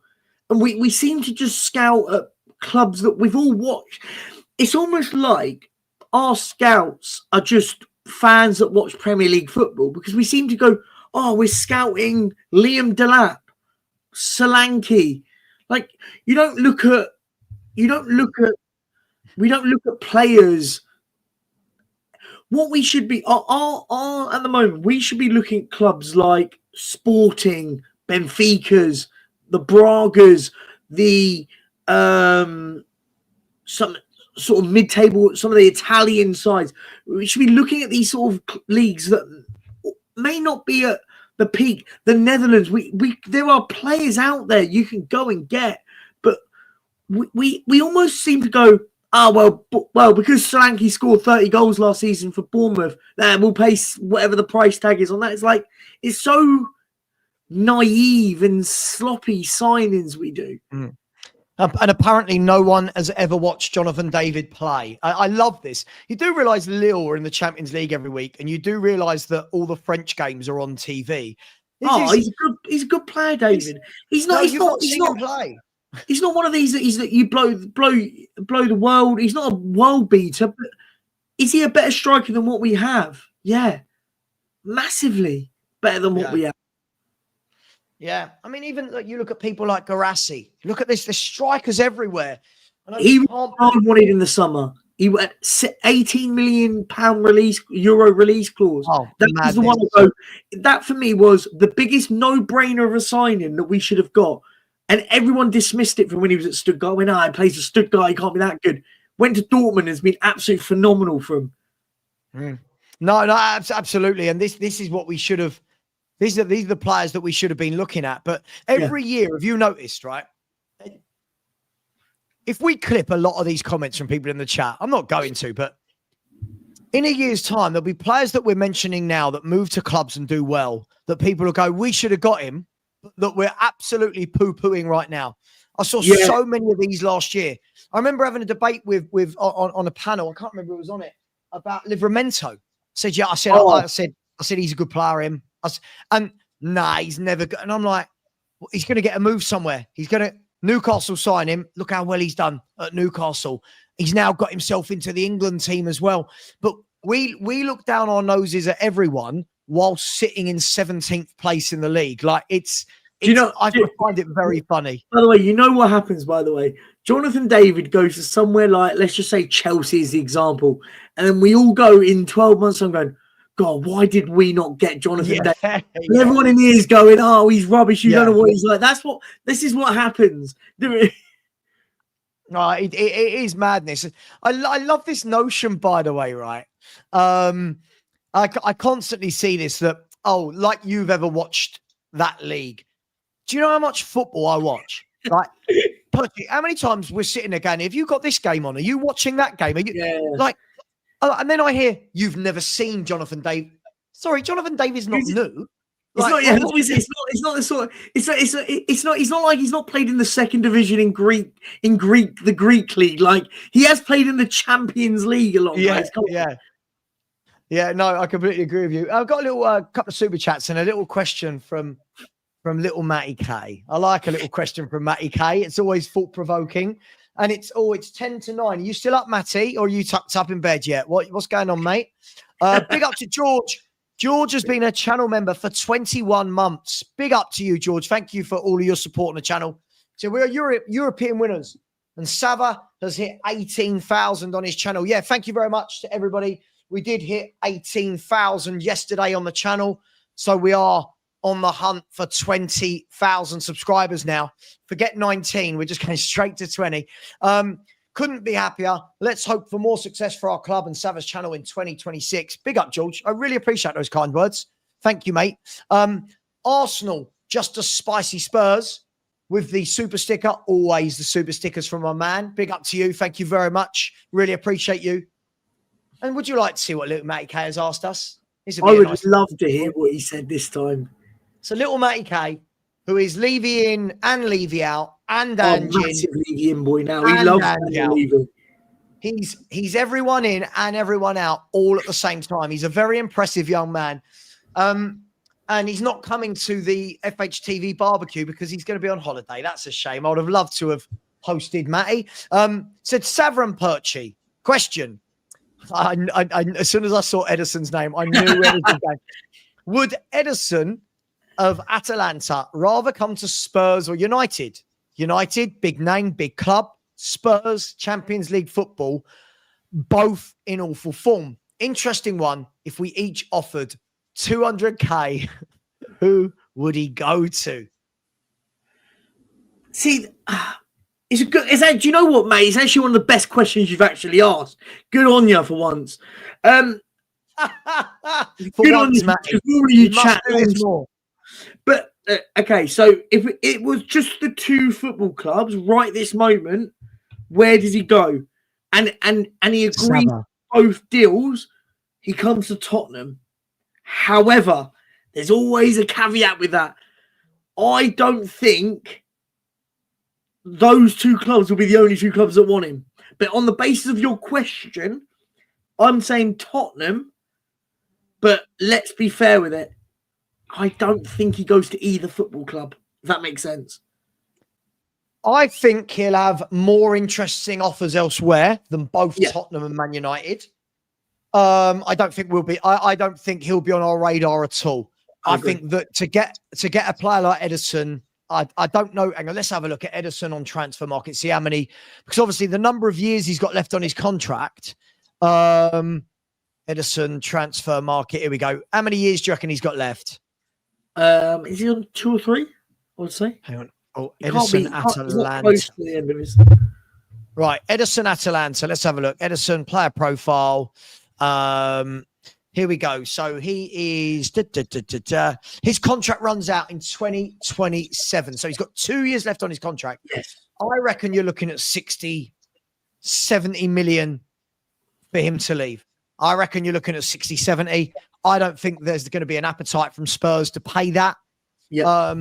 and we seem to just scout at clubs that we've all watched. It's almost like our scouts are just fans that watch Premier League football because we seem to go, oh, we're scouting Liam Delap, Solanke. Like we don't look at players. What we should be at the moment, we should be looking at clubs like Sporting, Benfica's, the Bragas, the some sort of mid-table, some of the Italian sides. We should be looking at these sort of leagues that may not be at the peak. The Netherlands, there are players out there you can go and get, but we almost seem to go, well, because Solanke scored 30 goals last season for Bournemouth, then we'll pay whatever the price tag is on that. It's like, it's so naive and sloppy signings we do. Mm. And apparently no one has ever watched Jonathan David play. I love this. You do realise Lille are in the Champions League every week, and you do realise that all the French games are on TV. He's a good player, David. He's not one of these that you blow the world. He's not a world beater, but is he a better striker than what we have? Yeah. Massively better than what we have. Yeah, I mean, even you look at people like Garassi. Look at this. There's strikers everywhere. He wanted in the summer. He went £18 million euro release clause. Oh, that was the one. That for me was the biggest no-brainer of a signing that we should have got, and everyone dismissed it from when he was at Stuttgart. When he plays for Stuttgart, he can't be that good. Went to Dortmund, has been absolutely phenomenal for him. No, absolutely. And this is what we should have. These are the players that we should have been looking at. But every year, have you noticed, right? If we clip a lot of these comments from people in the chat, I'm not going to, but in a year's time, there'll be players that we're mentioning now that move to clubs and do well, that people will go, we should have got him, that we're absolutely poo-pooing right now. I saw so many of these last year. I remember having a debate with on a panel, I can't remember who was on it, about Livramento. I said he's a good player, him. And he's never good. And I'm like, well, he's going to get a move somewhere. Newcastle sign him. Look how well he's done at Newcastle. He's now got himself into the England team as well. But we look down our noses at everyone while sitting in 17th place in the league. Like I find it very funny. By the way, you know what happens, by the way? Jonathan David goes to somewhere like, let's just say Chelsea is the example. And then we all go in 12 months, I'm going, God, why did we not get Jonathan David? Yeah. Everyone in here is going, oh, he's rubbish. You don't know what he's like. This is what happens. No, it is madness. I love this notion, by the way, right? I constantly see this that, like you've ever watched that league. Do you know how much football I watch? Like, how many times we're sitting there going, have you got this game on? Are you watching that game? Are you like? And then I hear you've never seen Jonathan David. Sorry, Jonathan David's not new. It's not the sort. It's not like he's not played in the second division in the Greek league. Like he has played in the Champions League a lot. Yeah. No, I completely agree with you. I've got a little couple of super chats and a little question from little Matty K. I like a little question from Matty K. It's always thought provoking. And it's 10-9. Are you still up, Matty, or are you tucked up in bed yet? What's going on, mate? Big up to George. George has been a channel member for 21 months. Big up to you, George. Thank you for all of your support on the channel. So we are European winners. And Savva has hit 18,000 on his channel. Yeah, thank you very much to everybody. We did hit 18,000 yesterday on the channel. So we are on the hunt for 20,000 subscribers now. Forget 19. We're just going straight to 20. Couldn't be happier. Let's hope for more success for our club and Savva's channel in 2026. Big up, George. I really appreciate those kind words. Thank you, mate. Arsenal, just as spicy Spurs with the super sticker. Always the super stickers from my man. Big up to you. Thank you very much. Really appreciate you. And would you like to see what little Matty K has asked us? I would love to hear what he said this time. So little Matty K, who is Levy in and Levy out and Ange in. Massive Levy in boy now. He loves Levy. He's everyone in and everyone out all at the same time. He's a very impressive young man. And he's not coming to the FHTV barbecue because he's going to be on holiday. That's a shame. I would have loved to have hosted Matty. Said Savva Perchy. Question. As soon as I saw Edison's name, I knew where it was going. Would Edison of Atalanta rather come to Spurs or United? United, big name, big club. Spurs, Champions League football, both in awful form. Interesting one. If we each offered 200k, who would he go to? See, it's a good. Do you know what, mate? It's actually one of the best questions you've actually asked. Good on you for once. For good once, on Matty. you chat more. But okay, so if it was just the two football clubs right this moment, where does he go? And he agrees both deals. He comes to Tottenham. However, there's always a caveat with that. I don't think those two clubs will be the only two clubs that want him. But on the basis of your question, I'm saying Tottenham. But let's be fair with it. I don't think he goes to either football club, if that makes sense. I think he'll have more interesting offers elsewhere than both Tottenham and Man United. I don't think I don't think he'll be on our radar at all. I think that to get a player like Edison, I don't know. Hang on, let's have a look at Edison on transfer market, see how many, because obviously the number of years he's got left on his contract. Edison transfer market. Here we go. How many years do you reckon he's got left? Is he on 2 or 3? I would say. Hang on. Oh, Edison Atalanta. Close to the end of his... Right, Edison Atalanta. Let's have a look. Edison player profile. Here we go. So he is his contract runs out in 2027. So he's got 2 years left on his contract. Yes. I reckon you're looking at 60, 70 million for him to leave. I reckon you're looking at 60, 70. I don't think there's going to be an appetite from Spurs to pay that. Yeah.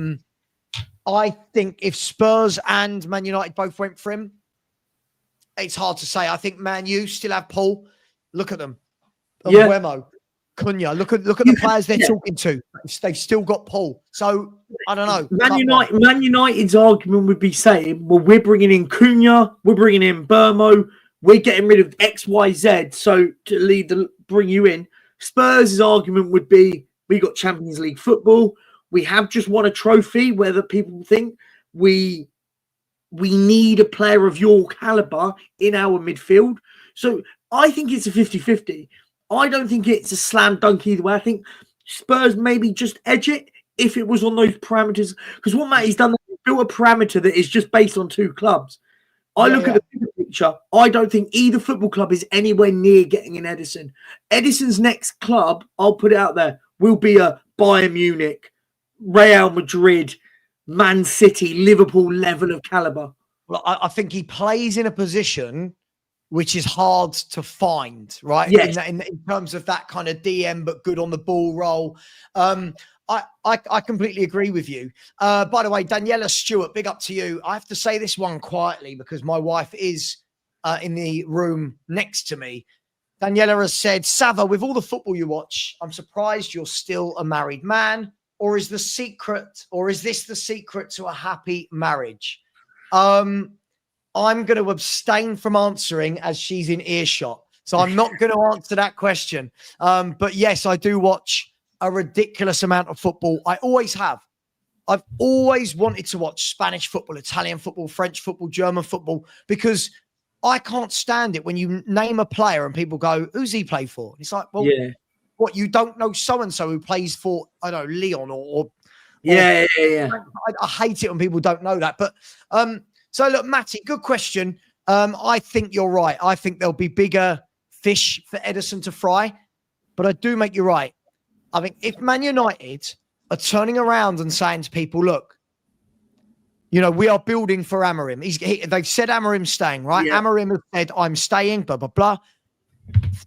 I think if Spurs and Man United both went for him, it's hard to say. I think Man U still have Paul. Look at them. Wemo, Cunha. Look at the players they're talking to. They've still got Paul. So I don't know. Man United's argument would be saying, well, we're bringing in Cunha, we're bringing in Burmo, we're getting rid of X, Y, Z. So to bring you in. Spurs' argument would be, we got Champions League football. We have just won a trophy where the people think we need a player of your caliber in our midfield. So I think it's a 50-50. I don't think it's a slam dunk either way. I think Spurs maybe just edge it if it was on those parameters. Because what Matty's done, he's built a parameter that is just based on two clubs. I look at the bigger picture. I don't think either football club is anywhere near getting an Edison. Edison's next club, I'll put it out there, will be a Bayern Munich, Real Madrid, Man City, Liverpool level of caliber. Well, I think he plays in a position which is hard to find, right? Yes. In terms of that kind of DM, but good on the ball role. I completely agree with you. By the way, Daniela Stewart, big up to you. I have to say this one quietly because my wife is in the room next to me. Daniela has said, Savva, with all the football you watch, I'm surprised you're still a married man. Or is this the secret to a happy marriage? I'm going to abstain from answering as she's in earshot. So I'm not going to answer that question. But yes, I do watch a ridiculous amount of football. I always have. I've always wanted to watch Spanish football, Italian football, French football, German football, because I can't stand it when you name a player and people go, who's he play for? It's like, well, what, you don't know so-and-so who plays for, I don't know, Leon or I hate it when people don't know that. But so look, Matty, good question. I think you're right. I think there'll be bigger fish for Edison to fry, but I do make you right. I think if Man United are turning around and saying to people, look, you know, we are building for Amorim. They've said Amorim's staying, right? Yeah. Amorim has said, I'm staying, blah, blah, blah.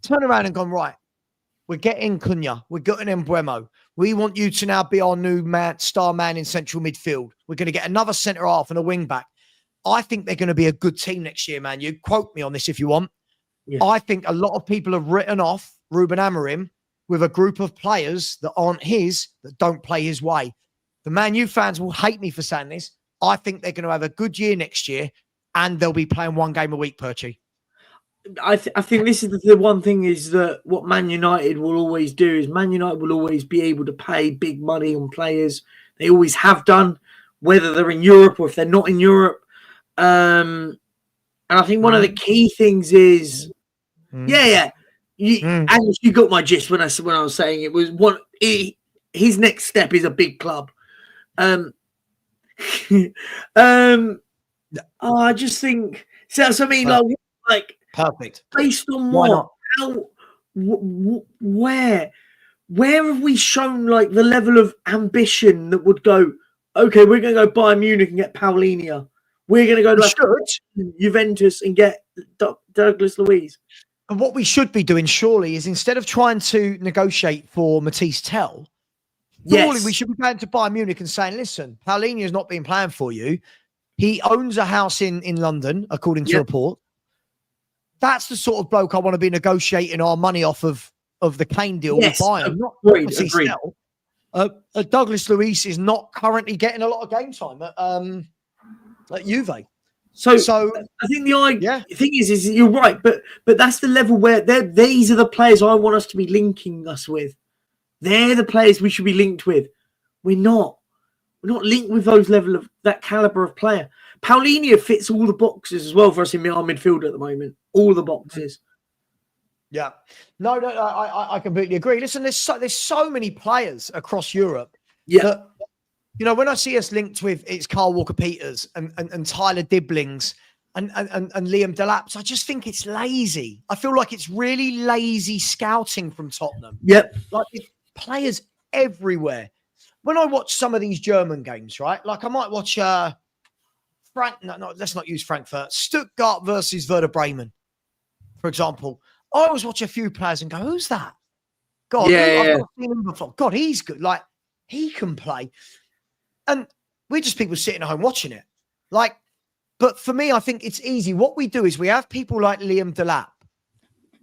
Turn around and gone, right, we're getting Cunha. We're getting Embuemo. We want you to now be our new star man in central midfield. We're going to get another centre half and a wing back. I think they're going to be a good team next year, man. You quote me on this if you want. Yeah. I think a lot of people have written off Ruben Amorim with a group of players that aren't his, that don't play his way. The Man U fans will hate me for saying this. I think they're going to have a good year next year and they'll be playing one game a week, Perchy. I think this is the one thing is that what Man United will always do is Man United will always be able to pay big money on players. They always have done, whether they're in Europe or if they're not in Europe. And I think one of the key things is, and you got my gist when I was saying it was his next step is a big club. I just think so. I mean, like perfect. Based on what? How? Where have we shown like the level of ambition that would go? Okay, we're going to go Bayern Munich and get Paulinho. We're going to go to Juventus and get Douglas Luiz. And what we should be doing, surely, is instead of trying to negotiate for Matisse Tell, surely we should be going to Bayern Munich and saying, listen, Paulinho's not been playing for you. He owns a house in London, according to report. That's the sort of bloke I want to be negotiating our money off of the Kane deal with Bayern. Not Matisse Tell. Douglas Luiz is not currently getting a lot of game time at Juve. So I think the thing is you're right, but that's the level where these are the players I want us to be linking us with. They're the players we should be linked with. We're not linked with those level of that caliber of player. Paulinho fits all the boxes as well for us in our midfield at the moment. All the boxes. Yeah, no, I completely agree. Listen, there's so many players across Europe. Yeah. That, you know, when I see us linked with it's Carl Walker-Peters and Tyler Dibblings and Liam Delaps, I just think it's lazy. I feel like it's really lazy scouting from Tottenham. Yep. Like players everywhere. When I watch some of these German games, right? Like I might watch let's not use Frankfurt. Stuttgart versus Werder Bremen, for example. I always watch a few players and go, who's that? God, I've not seen him before. God, he's good. Like, he can play. And we're just people sitting at home watching it. Like, but for me, I think it's easy. What we do is we have people like Liam Delap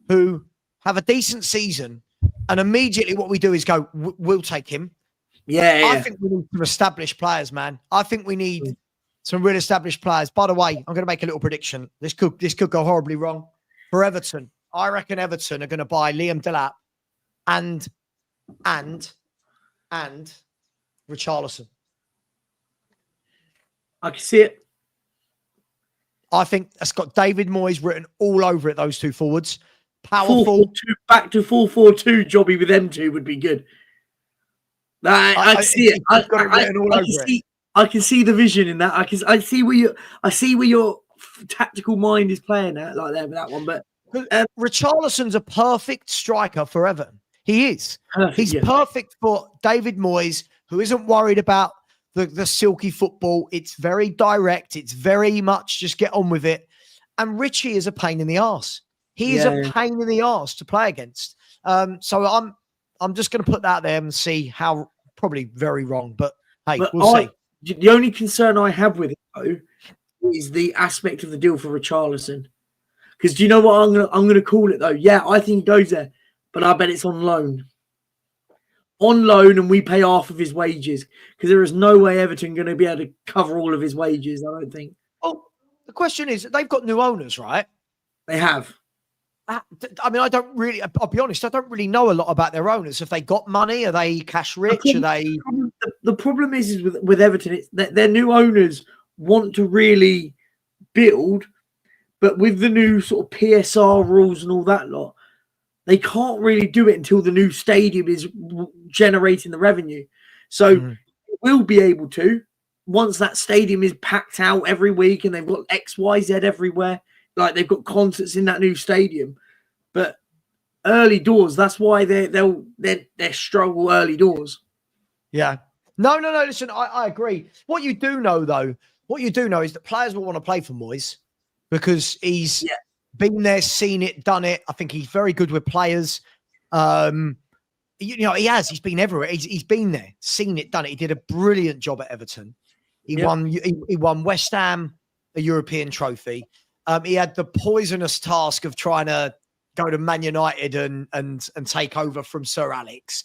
who have a decent season, and immediately what we do is go, we'll take him. I think we need some established players, man. I think we need some real established players. By the way, I'm going to make a little prediction. This could go horribly wrong for Everton. I reckon Everton are going to buy Liam Delap and Richarlison. I can see it. I think that's got David Moyes written all over it, those two forwards. Powerful. Back to 4-4-2, Jobby with them two would be good. I see it. I can see the vision in that. I see where your tactical mind is playing at like that with that one. But Richarlison's a perfect striker for Everton. He is. He's perfect for David Moyes, who isn't worried about the silky football. It's very direct. It's very much just get on with it. And Richie is a pain in the arse. He is a pain in the arse to play against. So I'm just going to put that there and see how, probably very wrong, but hey, we'll see. The only concern I have with it, though, is the aspect of the deal for Richarlison. Because do you know what I'm gonna call it, though? Yeah, I think he goes there, but I bet it's on loan. On loan, and we pay half of his wages. Because there is no way Everton going to be able to cover all of his wages, I don't think. Well, the question is, they've got new owners, right? They have. I mean, I'll be honest, I don't really know a lot about their owners. Have they got money? Are they cash rich? The problem is with Everton, it's that their new owners want to really build, but with the new sort of PSR rules and all that lot, they can't really do it until the new stadium is generating the revenue. So we'll be able to, once that stadium is packed out every week and they've got X, Y, Z everywhere, like they've got concerts in that new stadium. But early doors, that's why they struggle early doors. Yeah. No. Listen, I agree. What you do know is that players will want to play for Moyes because he's been there, seen it, done it. I think he's very good with players. He's been everywhere. He's been there, seen it, done it. He did a brilliant job at Everton. He won West Ham a European trophy. He had the poisonous task of trying to go to Man United and take over from Sir Alex,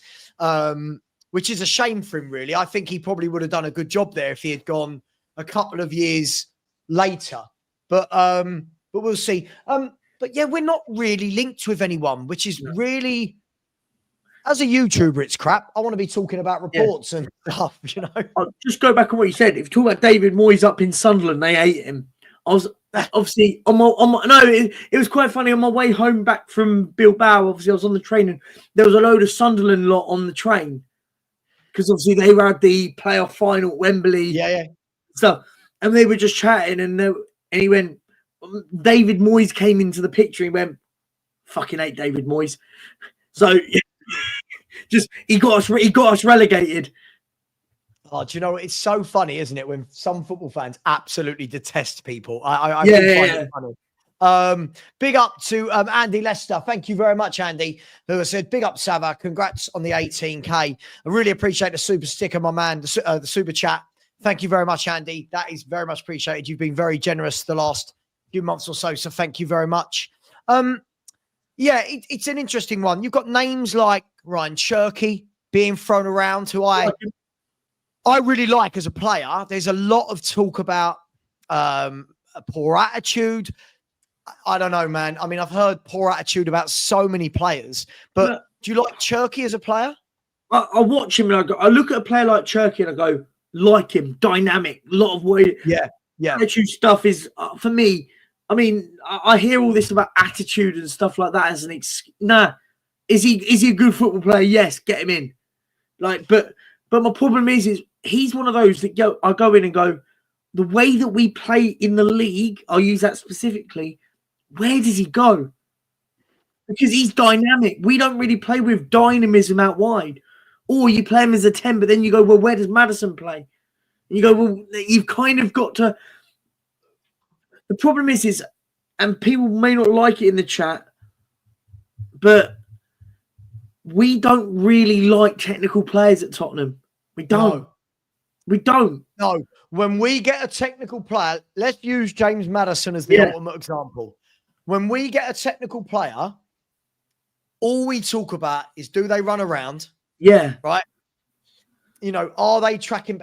which is a shame for him, really. I think he probably would have done a good job there if he had gone a couple of years later. But we'll see. But yeah, we're not really linked with anyone, which is really, as a YouTuber, it's crap. I want to be talking about reports and stuff, you know. I'll just go back on what you said. If you talk about David Moyes up in Sunderland, they hate him. I was obviously it was quite funny on my way home back from Bilbao. Obviously, I was on the train and there was a load of Sunderland lot on the train because obviously they had the playoff final at Wembley, stuff, and they were just chatting, and he went. David Moyes came into the picture. He went, "Fucking hate David Moyes." So just he got us relegated. Oh, do you know, it's so funny, isn't it, when some football fans absolutely detest people? I find it funny. Big up to Andy Lester. Thank you very much, Andy, who has said, big up, Savva. Congrats on the 18K. I really appreciate the super sticker, my man, the super chat. Thank you very much, Andy. That is very much appreciated. You've been very generous the last few months or so thank you very much. It's an interesting one. You've got names like Ryan Cherky being thrown around, who I really like as a player. There's a lot of talk about a poor attitude. I don't know, man. I mean, I've heard poor attitude about so many players, but do you like Cherky as a player? I watch him and I look at a player like Cherky and I go, like him, dynamic, a lot of way. Yeah. Attitude stuff is, for me, I mean, I hear all this about attitude and stuff like that as an nah. Is he a good football player? Yes, get him in. But my problem is he's one of those that I go in and go, the way that we play in the league, I'll use that specifically, where does he go? Because he's dynamic. We don't really play with dynamism out wide. Or you play him as a 10, but then you go, well, where does Maddison play? And you go, well, you've kind of got to... The problem is, and people may not like it in the chat, but we don't really like technical players at Tottenham. We don't. No. We don't. No. When we get a technical player, let's use James Maddison as the ultimate example. When we get a technical player, all we talk about is, do they run around? Yeah. Right? You know, are they tracking?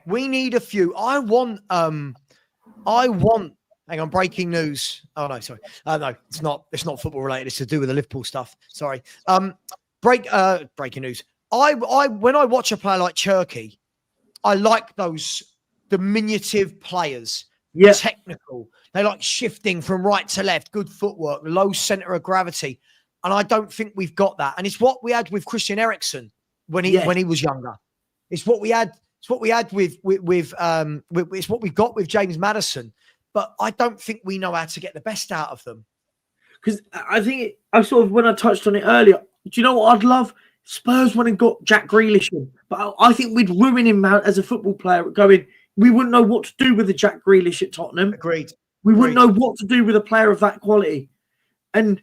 We need a few. I want, hang on, breaking news. Oh, no, sorry. No, it's not football related. It's to do with the Liverpool stuff. Sorry. Breaking news. When I watch a player like Cherky, I like those diminutive players. Yeah. Technical. They like shifting from right to left, good footwork, low center of gravity. And I don't think we've got that. And it's what we had with Christian Eriksen when he was younger. It's what we had. It's what we had with it's what we've got with James Maddison. But I don't think we know how to get the best out of them. Because I think when I touched on it earlier, do you know what I'd love? Spurs went and got Jack Grealish in. But I think we'd ruin him as a football player going, we wouldn't know what to do with a Jack Grealish at Tottenham. Agreed. We wouldn't know what to do with a player of that quality. And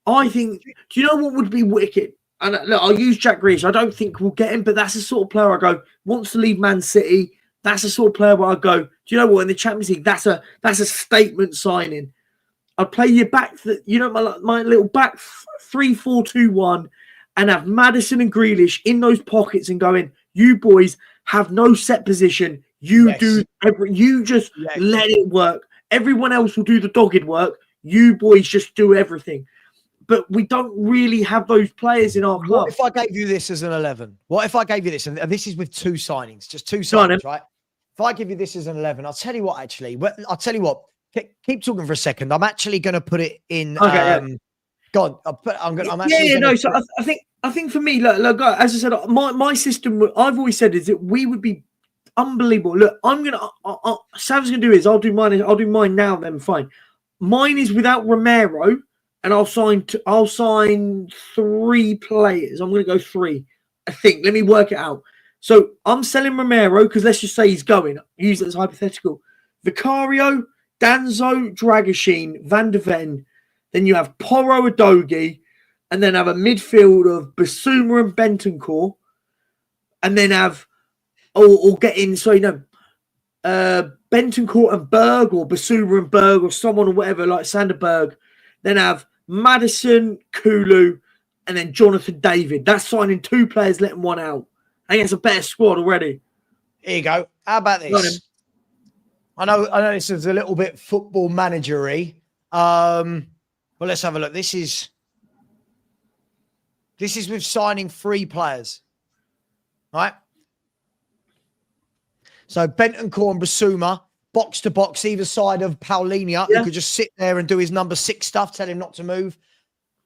I think, do you know what would be wicked? And look, I'll use Jack Grealish. I don't think we'll get him, but that's the sort of player I go, wants to leave Man City. That's the sort of player where I go, do you know what? In the Champions League, that's a statement signing. I'd play you back, my little back 3-4-2-1 and have Maddison and Grealish in those pockets and going, you boys have no set position. You just let it work. Everyone else will do the dogged work. You boys just do everything. But we don't really have those players in our club. What if I gave you this as an 11? What if I gave you this? And this is with two signings, just two signings, right? If I give you this as an 11, I'll tell you what, actually. I'll tell you what. Keep talking for a second. I'm actually going to put it in. Okay, go on. So I think for me, look, as I said, my system, I've always said is that we would be unbelievable. Look, Sav's going to do is I'll do mine now. Then fine. Mine is without Romero. And I'll sign 3 players. I'm going to go 3, I think. Let me work it out. So I'm selling Romero because let's just say he's going. Use it as hypothetical. Vicario, Danzo, Dragoshin, Van de Ven. Then you have Porro, Adogi. And then have a midfield of Basuma and Bentancur. And then have, or get in, Bentancur and Berg or Basuma and Berg or someone or whatever like Sander Berg. Then have Maddison, Kulu, and then Jonathan David. That's signing 2 players, letting 1 out. I think it's a better squad already. Here you go. How about this? I know this is a little bit football managery, Well, let's have a look. This is with signing 3 players, right? So Bentancur and Basuma, box to box, either side of Paulinho, who could just sit there and do his number 6 stuff, tell him not to move,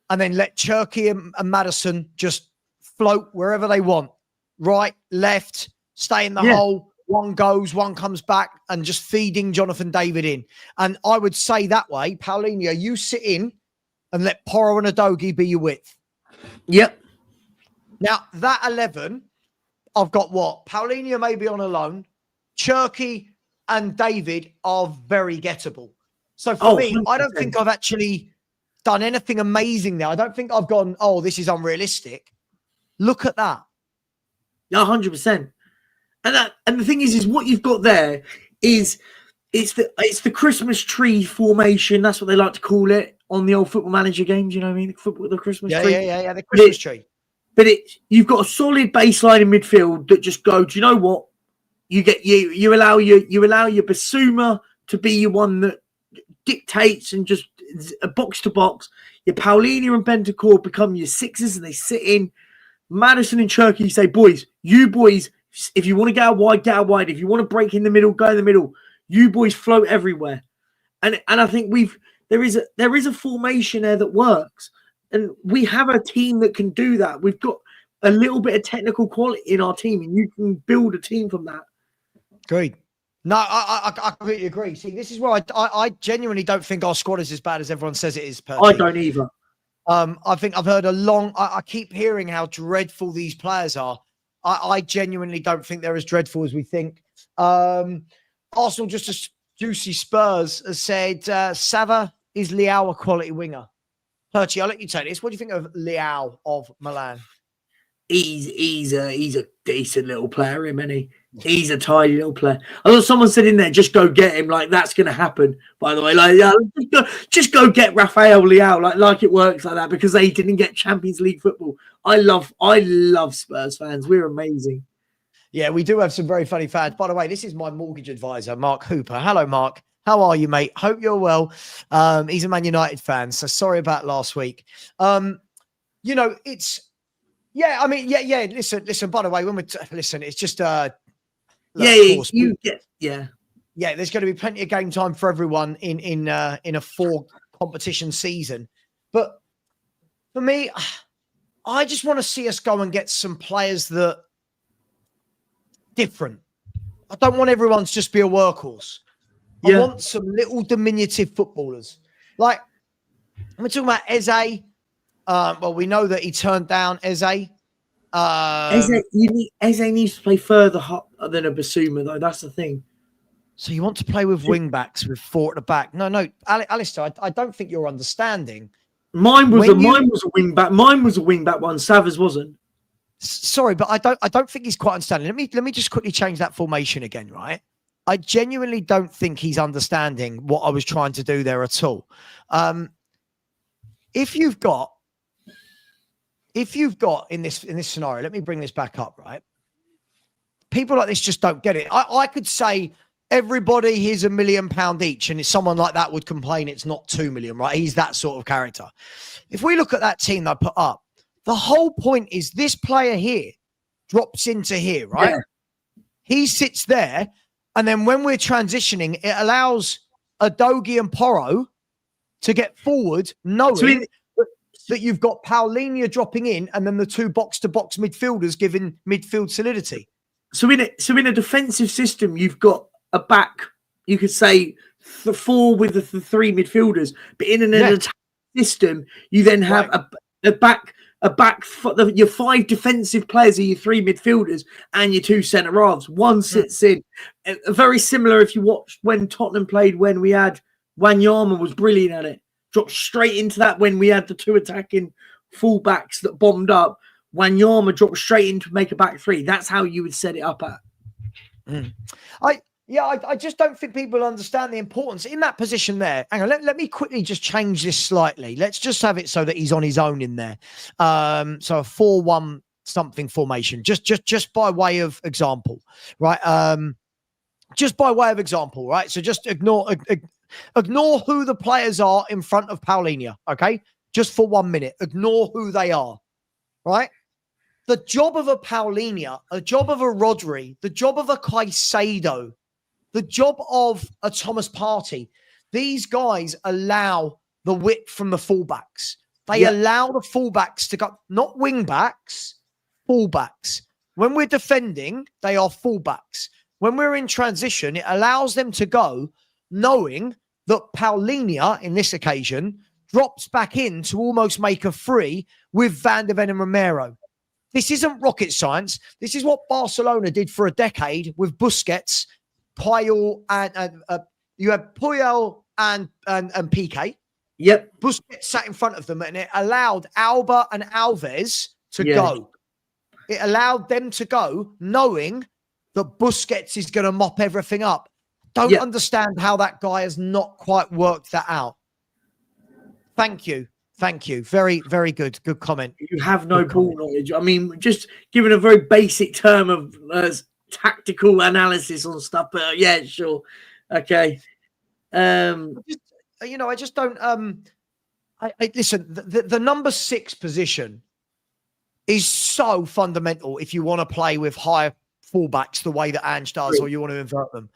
and then let Cherky and Maddison just float wherever they want. Right, left, stay in the hole. One goes, one comes back, and just feeding Jonathan David in. And I would say that way, Paulinho, you sit in and let Porro and Udogie be your width. Yep. Now, that 11, I've got what? Paulinho may be on a loan. Cherky and David are very gettable. So for me, 100%. I don't think I've actually done anything amazing there. I don't think I've gone, oh, this is unrealistic. Look at that. Yeah, 100%. And the thing is what you've got there is it's the Christmas tree formation. That's what they like to call it on the old Football Manager games. You know what I mean? The Christmas tree. Yeah. The Christmas tree. But you've got a solid baseline in midfield that just go. Do you know what? You allow your Basuma to be your one that dictates and just a box to box. Your Paulinho and Bentancur become your 6s and they sit in. Maddison and Cherky, you say, boys, if you want to get out wide, get out wide. If you want to break in the middle, go in the middle. You boys float everywhere. And I think there is a formation there that works. And we have a team that can do that. We've got a little bit of technical quality in our team, and you can build a team from that. Great. No, I completely agree. See, this is where I genuinely don't think our squad is as bad as everyone says it is. Perchy. I don't either. I think I've heard I keep hearing how dreadful these players are. I genuinely don't think they're as dreadful as we think. Arsenal, just as juicy Spurs, has said Savva is Leao a quality winger. Perchy, I'll let you take this. What do you think of Leao of Milan? He's a decent little player, isn't he? He's a tiny little player. I thought someone said in there, just go get him. Like, that's going to happen, by the way. Like, just go get Rafael Leao. Like it works like that because they didn't get Champions League football. I love Spurs fans. We're amazing. Yeah, we do have some very funny fans. By the way, this is my mortgage advisor, Mark Hooper. Hello, Mark. How are you, mate? Hope you're well. He's a Man United fan, so sorry about last week. It's... Yeah, I mean, yeah. Listen. By the way, when we listen, it's just there's going to be plenty of game time for everyone in a 4 competition season. But for me, I just want to see us go and get some players that different. I don't want everyone to just be a workhorse. I want some little diminutive footballers. Like we're talking about Eze. Well, we know that he turned down Eze. Eze needs to play further than a Basuma, though. That's the thing. So you want to play with wing backs with 4 at the back? No, Alistair, I don't think you're understanding. Mine was a wing back. Mine was a wing back one. Savva's wasn't. Sorry, but I don't think he's quite understanding. Let me just quickly change that formation again, right? I genuinely don't think he's understanding what I was trying to do there at all. If you've got in this scenario, let me bring this back up, right? People like this just don't get it. I could say everybody, here's £1 million each, and someone like that would complain it's not 2 million, right? He's that sort of character. If we look at that team they put up, the whole point is this player here drops into here, right? Yeah. He sits there, and then when we're transitioning, it allows Udogie and Porro to get forward, knowing that you've got Paulinho dropping in, and then the 2 box-to-box midfielders giving midfield solidity. So in a defensive system, you've got a back, you could say the 4 with the 3 midfielders, but in an attack system, you then have a back. Your 5 defensive players are your 3 midfielders and your 2 centre halves. One sits in. Very similar if you watched when Tottenham played, when we had Wanyama was brilliant at it. Dropped straight into that when we had the 2 attacking fullbacks that bombed up. Wanyama dropped straight in to make a back 3. That's how you would set it up at. I just don't think people understand the importance in that position there. Hang on, let me quickly just change this slightly. Let's just have it so that he's on his own in there. So a 4-1 something formation, just by way of example, right? Just by way of example, right? So just ignore Ignore who the players are in front of Paulinho, okay? Just for 1 minute. Ignore who they are, right? The job of a Paulinho, a job of a Rodri, the job of a Caicedo, the job of a Thomas Partey, these guys allow the width from the fullbacks. They allow the fullbacks to go, not wing backs, fullbacks. When we're defending, they are fullbacks. When we're in transition, it allows them to go knowing that Paulinho, in this occasion, drops back in to almost make a free with Van de Ven and Romero. This isn't rocket science. This is what Barcelona did for a decade with Busquets, Puyol, and you had Puyol and Piqué. Yep. Busquets sat in front of them, and it allowed Alba and Alves to go. It allowed them to go knowing that Busquets is going to mop everything up. Don't understand how that guy has not quite worked that out. Thank you. Thank you. Very, very good. Good comment. You have no ball knowledge. I mean, just given a very basic term of tactical analysis on stuff, but yeah, sure. Okay. I just don't. Listen, the number 6 position is so fundamental if you want to play with high fullbacks the way that Ange does, or you want to invert them.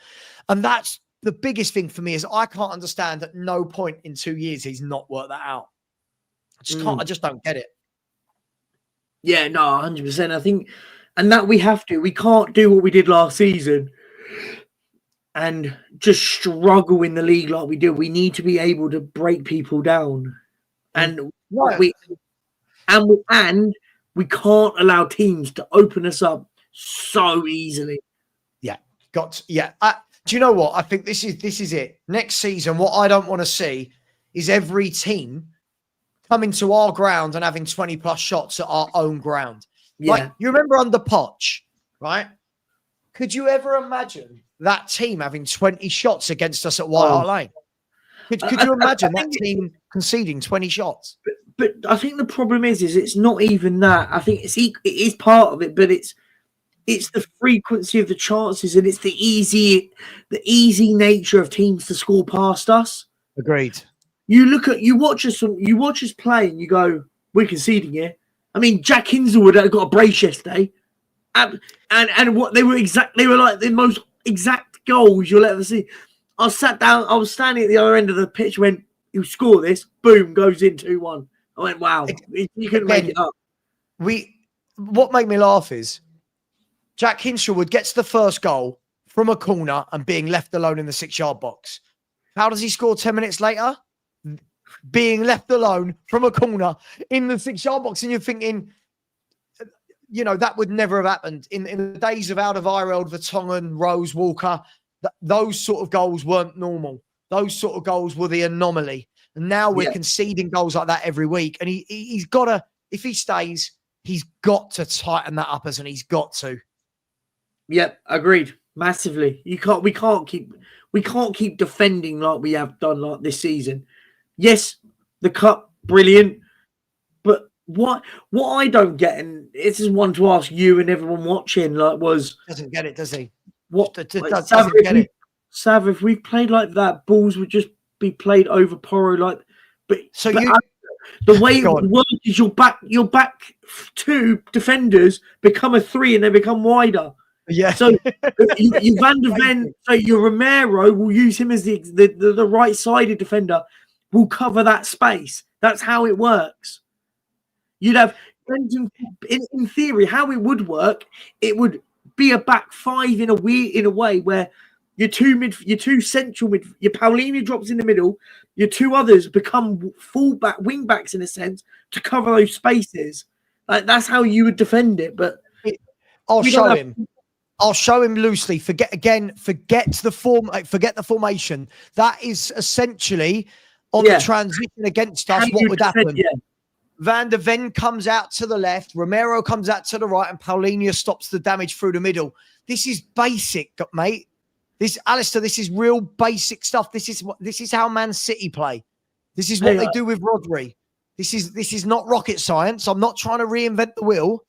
And that's the biggest thing for me is I can't understand at no point in 2 years he's not worked that out. I just can't. I just don't get it. Yeah, no, 100%. I think, and that we have to. We can't do what we did last season and just struggle in the league like we did. We need to be able to break people down, and we can't allow teams to open us up so easily. Yeah, do you know what? I think this is it. Next season, what I don't want to see is every team coming to our ground and having 20 plus shots at our own ground. Yeah. Like, you remember under Poch, right? Could you ever imagine that team having 20 shots against us at White Hart Lane? Could you imagine that team conceding 20 shots? But I think the problem is it's not even that. I think it is part of it, but it's the frequency of the chances, and it's the easy nature of teams to score past us. Agreed. You watch us play, and you go, we're conceding here. I mean, Jack Hinslewood got a brace yesterday, and what they were like the most exact goals you'll ever see. I was standing at the other end of the pitch, went, you score this, boom, goes in 2-1. I went, wow, you couldn't make it up. What made me laugh is Jack Hinslewood gets the first goal from a corner and being left alone in the 6-yard box. How does he score 10 minutes later? Being left alone from a corner in the 6-yard box. And you're thinking, that would never have happened. In the days of Alderweireld, Vertonghen, Rose, Walker, those sort of goals weren't normal. Those sort of goals were the anomaly. And now we're conceding goals like that every week. And he's got to, if he stays, he's got to tighten that up, and he's got to. Yep, agreed. Massively. We can't keep defending like we have done like this season. Yes, the cup, brilliant. But what I don't get, and this is one to ask you and everyone watching, doesn't get it, does he? Doesn't get it. Sav, if we played like that, balls would just be played over Porro the way it would work is your back 2 defenders become a 3 and they become wider. Yeah. So you Van de Ven, so your Romero will use him as the right-sided defender, will cover that space. That's how it works. You'd have, in theory, how it would work, it would be a back 5 in a way where your two central mid, your Paulinho drops in the middle, your 2 others become fullback, wing backs in a sense to cover those spaces. Like, that's how you would defend it. But I'll show him. I'll show him loosely. Forget the formation. That is essentially on the transition against us. What would happen? Yeah. Van de Ven comes out to the left, Romero comes out to the right, and Paulinho stops the damage through the middle. This is basic, mate. Alistair, this is real basic stuff. This is how Man City play. This is what they do with Rodri. This is not rocket science. I'm not trying to reinvent the wheel.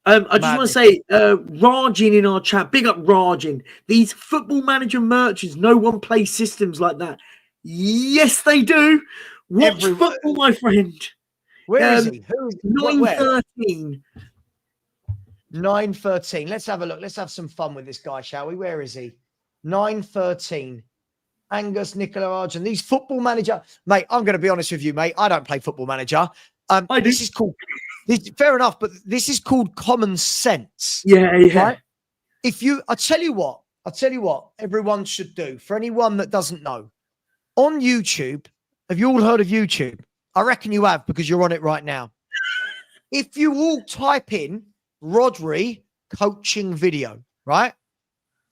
I just want to say, Rajin in our chat, big up Rajin. These football manager merchants, no one plays systems like that. Yes, they do. Watch football, my friend. Where is he? Who is 913. 913. Let's have a look. Let's have some fun with this guy, shall we? Where is he? 913. Angus, Nicola Argent. These football manager, mate, I'm going to be honest with you, mate. I don't play football manager. This is called, fair enough, but this is called common sense. Yeah. Right? I tell you what everyone should do, for anyone that doesn't know, on YouTube, have you all heard of YouTube? I reckon you have, because you're on it right now. If you all type in Rodri coaching video, right?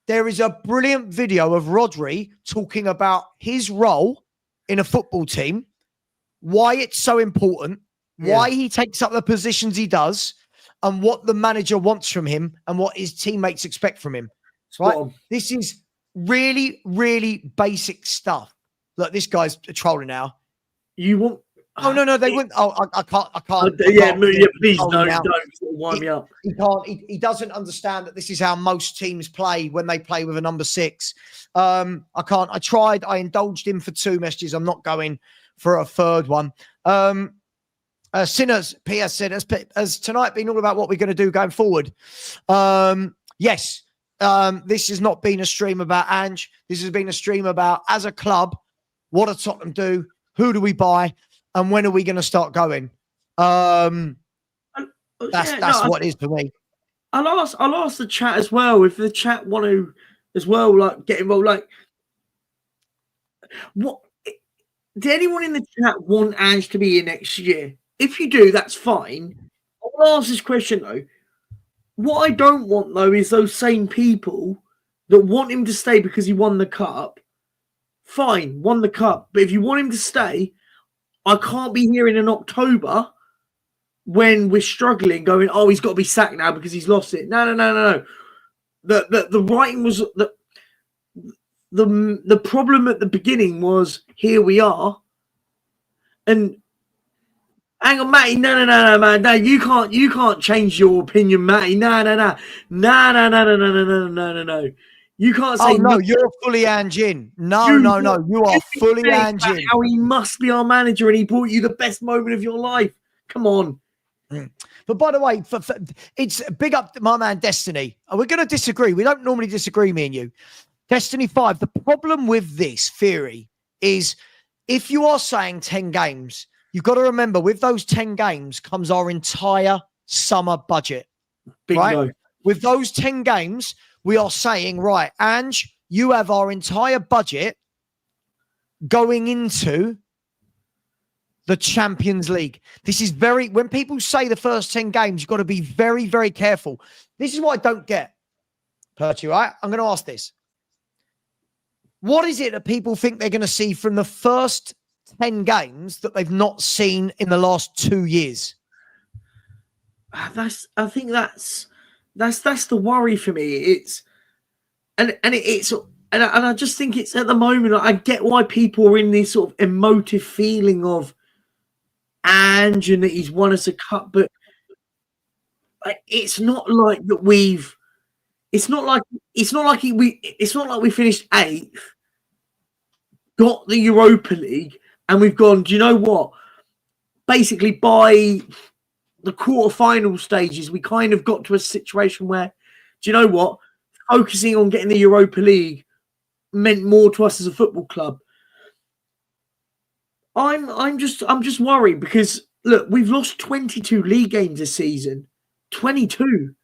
There is a brilliant video of Rodri talking about his role in a football team, why it's so important, why he takes up the positions he does, and what the manager wants from him and what his teammates expect from him. Right? This is really, really basic stuff. Look, this guy's trolling now. You want? Oh no, they wouldn't. Oh, I can't. Please don't wind me up. He can't. He doesn't understand that this is how most teams play when they play with a number 6. I can't. I tried. I indulged him for 2 messages. I'm not going for a third one. Sinners, PS said, has tonight been all about what we're going to do going forward? Yes. This has not been a stream about Ange. This has been a stream about, as a club, what do Tottenham do? Who do we buy? And when are we going to start going? That's what it is for me. I'll ask the chat as well. If the chat want to as well, like get involved, like what did anyone in the chat want Ange to be here next year? If you do, that's fine. I'll ask this question though. What I don't want though is those same people that want him to stay because he won the cup. Fine, won the cup. But if you want him to stay, I can't be here in October when we're struggling going, oh, he's got to be sacked now because he's lost it. No. The writing was the problem at the beginning was here we are. And hang on, Matty, no, man. No, you can't change your opinion, Matty. No. You can't say no. You're fully Ange in. No. You are fully Ange in. How he must be our manager, and he brought you the best moment of your life. Come on. But by the way, it's big up to my man Destiny. We're going to disagree. We don't normally disagree, me and you. Destiny 5. The problem with this theory is, if you are saying 10 games, you've got to remember with those 10 games comes our entire summer budget. Bingo. Right? With those 10 games, we are saying, right, Ange, you have our entire budget going into the Champions League. This is when people say the first 10 games, you've got to be very, very careful. This is what I don't get, Perchy, right? I'm going to ask this. What is it that people think they're going to see from the first 10 games that they've not seen in the last 2 years? I think that's the worry for me. I just think it's at the moment. I get why people are in this sort of emotive feeling of Ange and that he's won us a cup, but it's not like that we've. It's not like we finished 8th, got the Europa League, and we've gone. Do you know what? Basically, by the quarterfinal stages, we kind of got to a situation where, do you know what? Focusing on getting the Europa League meant more to us as a football club. I'm just worried because look, we've lost 22 league games this season. 22.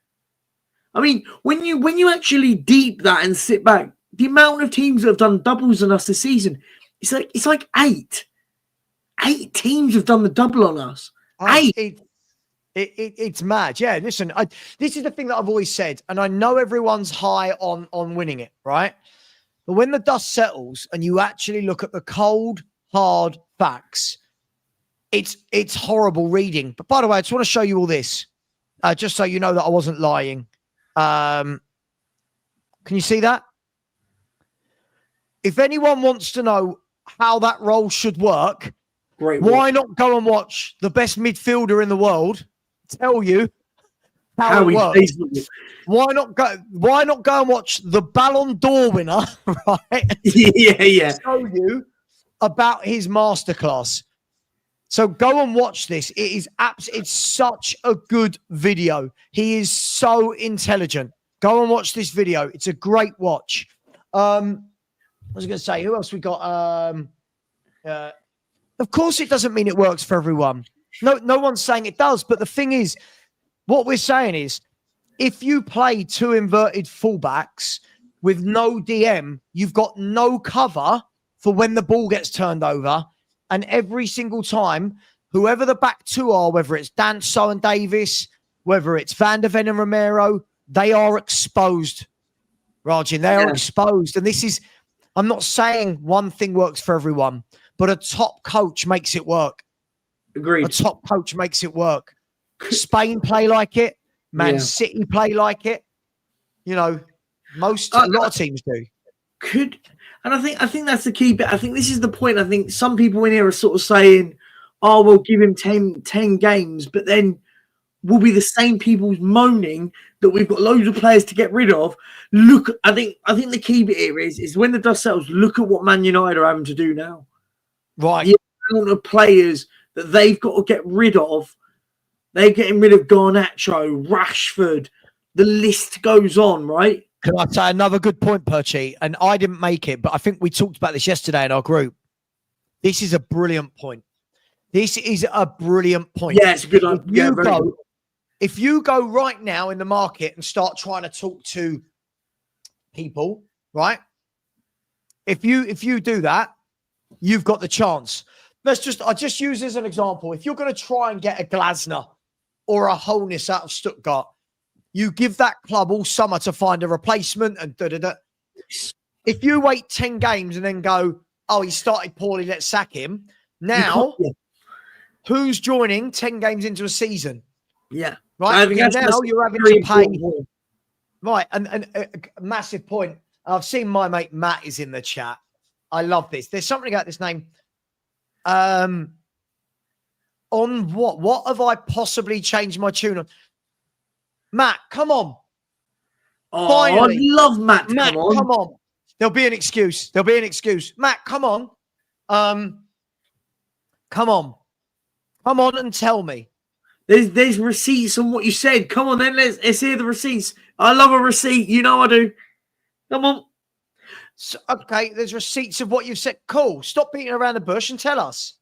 I mean, when you actually deep that and sit back, the amount of teams that have done doubles on us this season, it's like 8. 8 teams have done the double on us. 8. It's mad. Yeah, listen, this is the thing that I've always said, and I know everyone's high on winning it, right? But when the dust settles and you actually look at the cold, hard facts, it's horrible reading. But by the way, I just want to show you all this, just so you know that I wasn't lying. Can you see that? If anyone wants to know how that role should work, why not go and watch the best midfielder in the world tell you how it he works. plays football. Why not go and watch the Ballon d'Or winner, right? Yeah. Show you about his masterclass. So go and watch this. It is it's such a good video. He is so intelligent. Go and watch this video. It's a great watch. I was going to say, who else we got? Of course, it doesn't mean it works for everyone. No one's saying it does. But the thing is, what we're saying is, if you play two inverted fullbacks with no DM, you've got no cover for when the ball gets turned over. And every single time, whoever the back two are, whether it's Danso and Davis, whether it's Van der Ven and Romero, they are exposed, Rajin. They are exposed. And this is, I'm not saying one thing works for everyone, but a top coach makes it work. Agreed. A top coach makes it work. Spain play like it. Man City play like it. You know, a lot of teams do. And I think that's the key bit. I think this is the point. I think some people in here are sort of saying, "Oh, we'll give him 10 games," but then we'll be the same people moaning that we've got loads of players to get rid of. Look, I think the key bit here is when the dust settles, look at what Man United are having to do now. Right, The amount of players that they've got to get rid of. They're getting rid of Garnacho, Rashford. The list goes on, right? Can I say another good point, Perchy? And I didn't make it, but I think we talked about this yesterday in our group. This is a brilliant point. This is a brilliant point. Yeah, it's a good one. If you go right now in the market and start trying to talk to people, right? If you do that, you've got the chance. I just use this as an example. If you're going to try and get a Glasner or a Holness out of Stuttgart, you give that club all summer to find a replacement and da-da-da. If you wait 10 games and then go, oh, he started poorly, let's sack him. Now, who's joining 10 games into a season? Yeah. Right? Now you're having to pay. Right. And a massive point. I've seen my mate Matt is in the chat. I love this. There's something about this name. On what? What have I possibly changed my tune on? Matt, come on. Oh, finally. I love Matt. Matt, come on. There'll be an excuse. Matt, come on. Come on. Come on and tell me. There's receipts on what you said. Come on, then let's hear the receipts. I love a receipt. You know I do. Come on. So, okay, there's receipts of what you've said. Cool. Stop beating around the bush and tell us.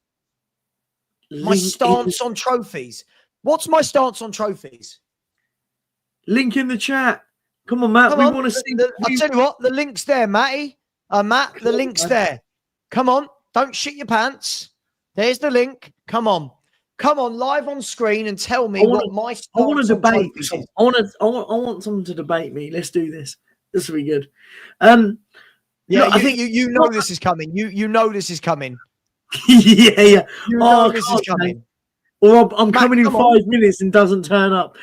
My stance on trophies. What's my stance on trophies? Link in the chat. Come on, Matt. We want to see. I'll tell you what. The link's there, Matty. Matt, the link's there. Come on. Don't shit your pants. There's the link. Come on. Come on, live on screen and tell me what my stance I want to debate. is. I want someone to debate me. Let's do this. This will be good. Yeah, I think you know this is coming. You know this is coming. Yeah. You know this is coming. Or I'm coming in 5 minutes and doesn't turn up.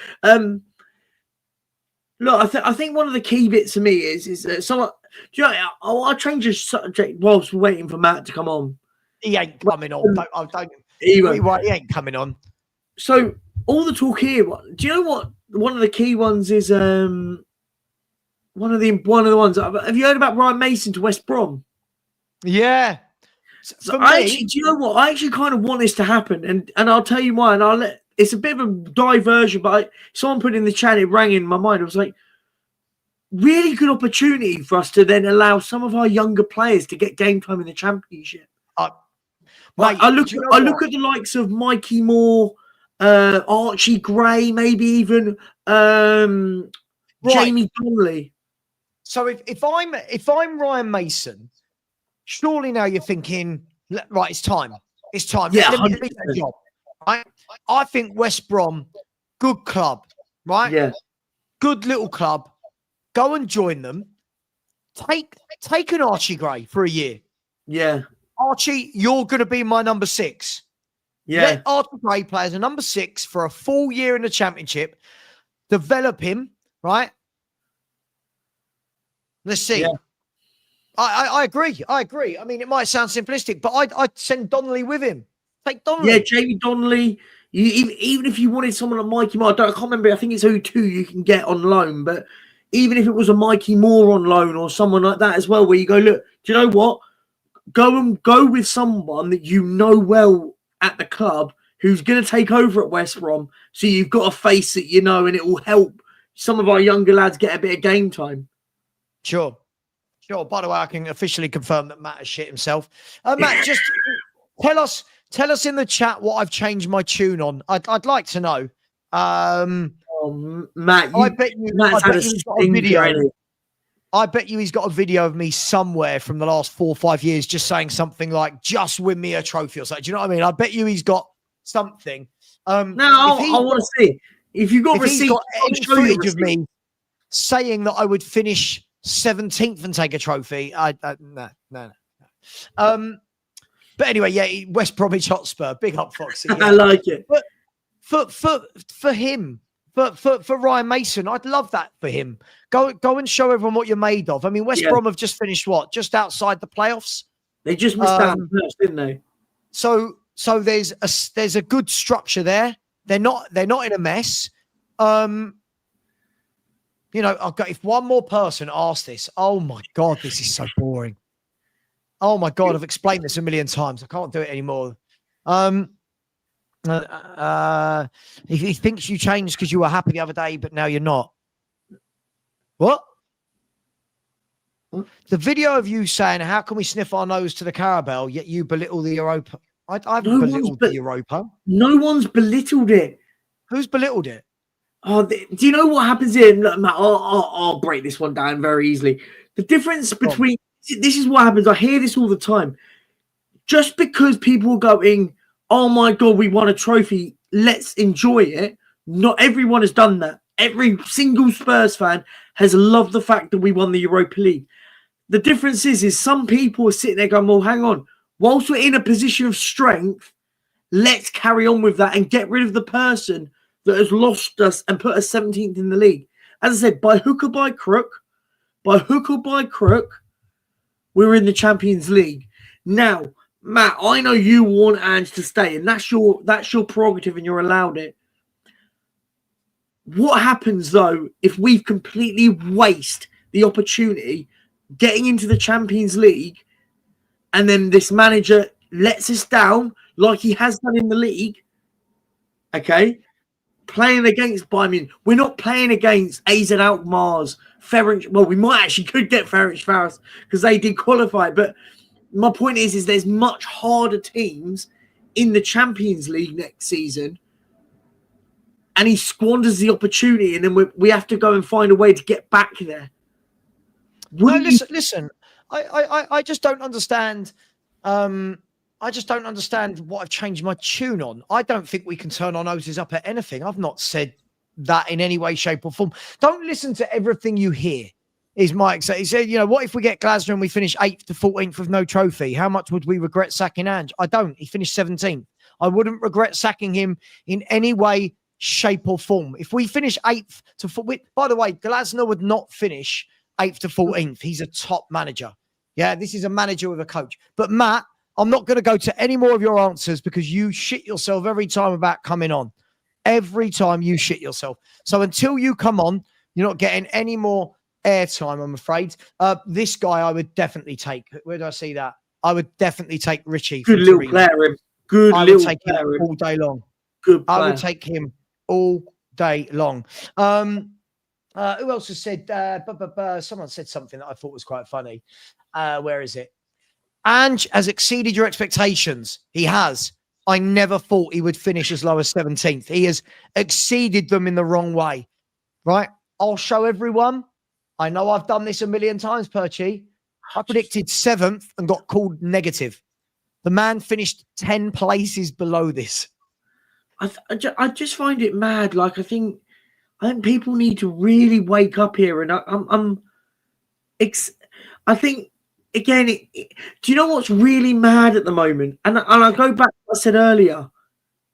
Look, I think one of the key bits for me is that someone. Do you know? I'll change the subject whilst we're waiting for Matt to come on. He ain't coming on. He ain't coming on. So all the talk here. Do you know what? One of the key ones is one of the ones. Have you heard about Ryan Mason to West Brom? Yeah. So do you know what? I actually kind of want this to happen, and I'll tell you why. And it's a bit of a diversion, but someone put in the chat, it rang in my mind. I was like, really good opportunity for us to then allow some of our younger players to get game time in the Championship. I look at the likes of Mikey Moore, Archie Gray, maybe even Jamie Donnelly. So if I'm Ryan Mason, surely now you're thinking, right, it's time. It's time. Yeah, let me do that job. Right? I think West Brom, good club, right? Yeah. Good little club. Go and join them. Take an Archie Gray for a year. Yeah. Archie, you're going to be my number 6. Yeah. Let Archie Gray play as a number 6 for a full year in the Championship. Develop him, right? Let's see. Yeah. I agree. I mean, it might sound simplistic, but I'd send Donnelly with him. Take Donnelly. Yeah, Jamie Donnelly. Even if you wanted someone like Mikey Moore, I can't remember. I think it's O2 you can get on loan, but even if it was a Mikey Moore on loan or someone like that as well, where you go, look, do you know what? Go with someone that you know well at the club who's going to take over at West Brom. So you've got a face that you know, and it will help some of our younger lads get a bit of game time. Sure. By the way, I can officially confirm that Matt has shit himself. Matt, just tell us in the chat what I've changed my tune on. I'd like to know. Matt, I bet you he's got a video. I bet you he's got a video of me somewhere from the last 4 or 5 years just saying something like, just win me a trophy or something. Do you know what I mean? I bet you he's got something. I want to see. If you've got receipts, he's got any footage of me saying that I would finish 17th and take a trophy. No. But anyway, yeah, West Bromwich Hotspur, big up Foxy. Yeah. I like it. But for him, for Ryan Mason, I'd love that for him. Go and show everyone what you're made of. I mean, West Brom have just finished just outside the playoffs. They just missed out on first, didn't they? So there's a good structure there. They're not in a mess. If one more person asked this, oh my God, this is so boring. Oh my God, I've explained this a million times. I can't do it anymore. He thinks you changed because you were happy the other day, but now you're not. What? The video of you saying, how can we sniff our nose to the Carabao, yet you belittle the Europa? I haven't belittled the Europa. No one's belittled it. Who's belittled it? Oh, do you know what happens here? Look, Matt, I'll break this one down very easily. The difference between... This is what happens. I hear this all the time. Just because people are going, oh my God, we won a trophy, let's enjoy it. Not everyone has done that. Every single Spurs fan has loved the fact that we won the Europa League. The difference is some people are sitting there going, well, hang on. Whilst we're in a position of strength, let's carry on with that and get rid of the person that has lost us and put us 17th in the league. As I said, by hook or by crook, we're in the Champions League. Now, Matt, I know you want Ange to stay, and that's your prerogative, and you're allowed it. What happens though if we've completely waste the opportunity getting into the Champions League, and then this manager lets us down like he has done in the league? Okay, playing against Bayern Munich. We're not playing against AZ Alkmaar's, Ferenc. Well, we might actually could get Ferencváros because they did qualify. But my point is there's much harder teams in the Champions League next season, and he squanders the opportunity, and then we have to go and find a way to get back there. Listen. I just don't understand. I just don't understand what I've changed my tune on. I don't think we can turn our noses up at anything. I've not said that in any way, shape, or form. Don't listen to everything you hear, is Mike said. He said, what if we get Glasner and we finish 8th to 14th with no trophy? How much would we regret sacking Ange? I don't. He finished 17th. I wouldn't regret sacking him in any way, shape, or form. If we finish 8th to 14th, by the way, Glasner would not finish 8th to 14th. He's a top manager. Yeah, this is a manager with a coach. But Matt, I'm not going to go to any more of your answers because you shit yourself every time about coming on. Every time you shit yourself. So until you come on, you're not getting any more airtime, I'm afraid. This guy I would definitely take. Where do I see that? I would definitely take Richie. Good little player. I would take him all day long. Good player. I would take him all day long. Who else has said? Someone said something that I thought was quite funny. Where is it? Ange has exceeded your expectations. He has. I never thought he would finish as low as 17th. He has exceeded them in the wrong way. Right? I'll show everyone. I know I've done this a million times, Perchy. I predicted 7th and got called negative. The man finished 10 places below this. I just find it mad. Like, I think people need to really wake up here. And I think, again, do you know what's really mad at the moment? And I go back to what I said earlier.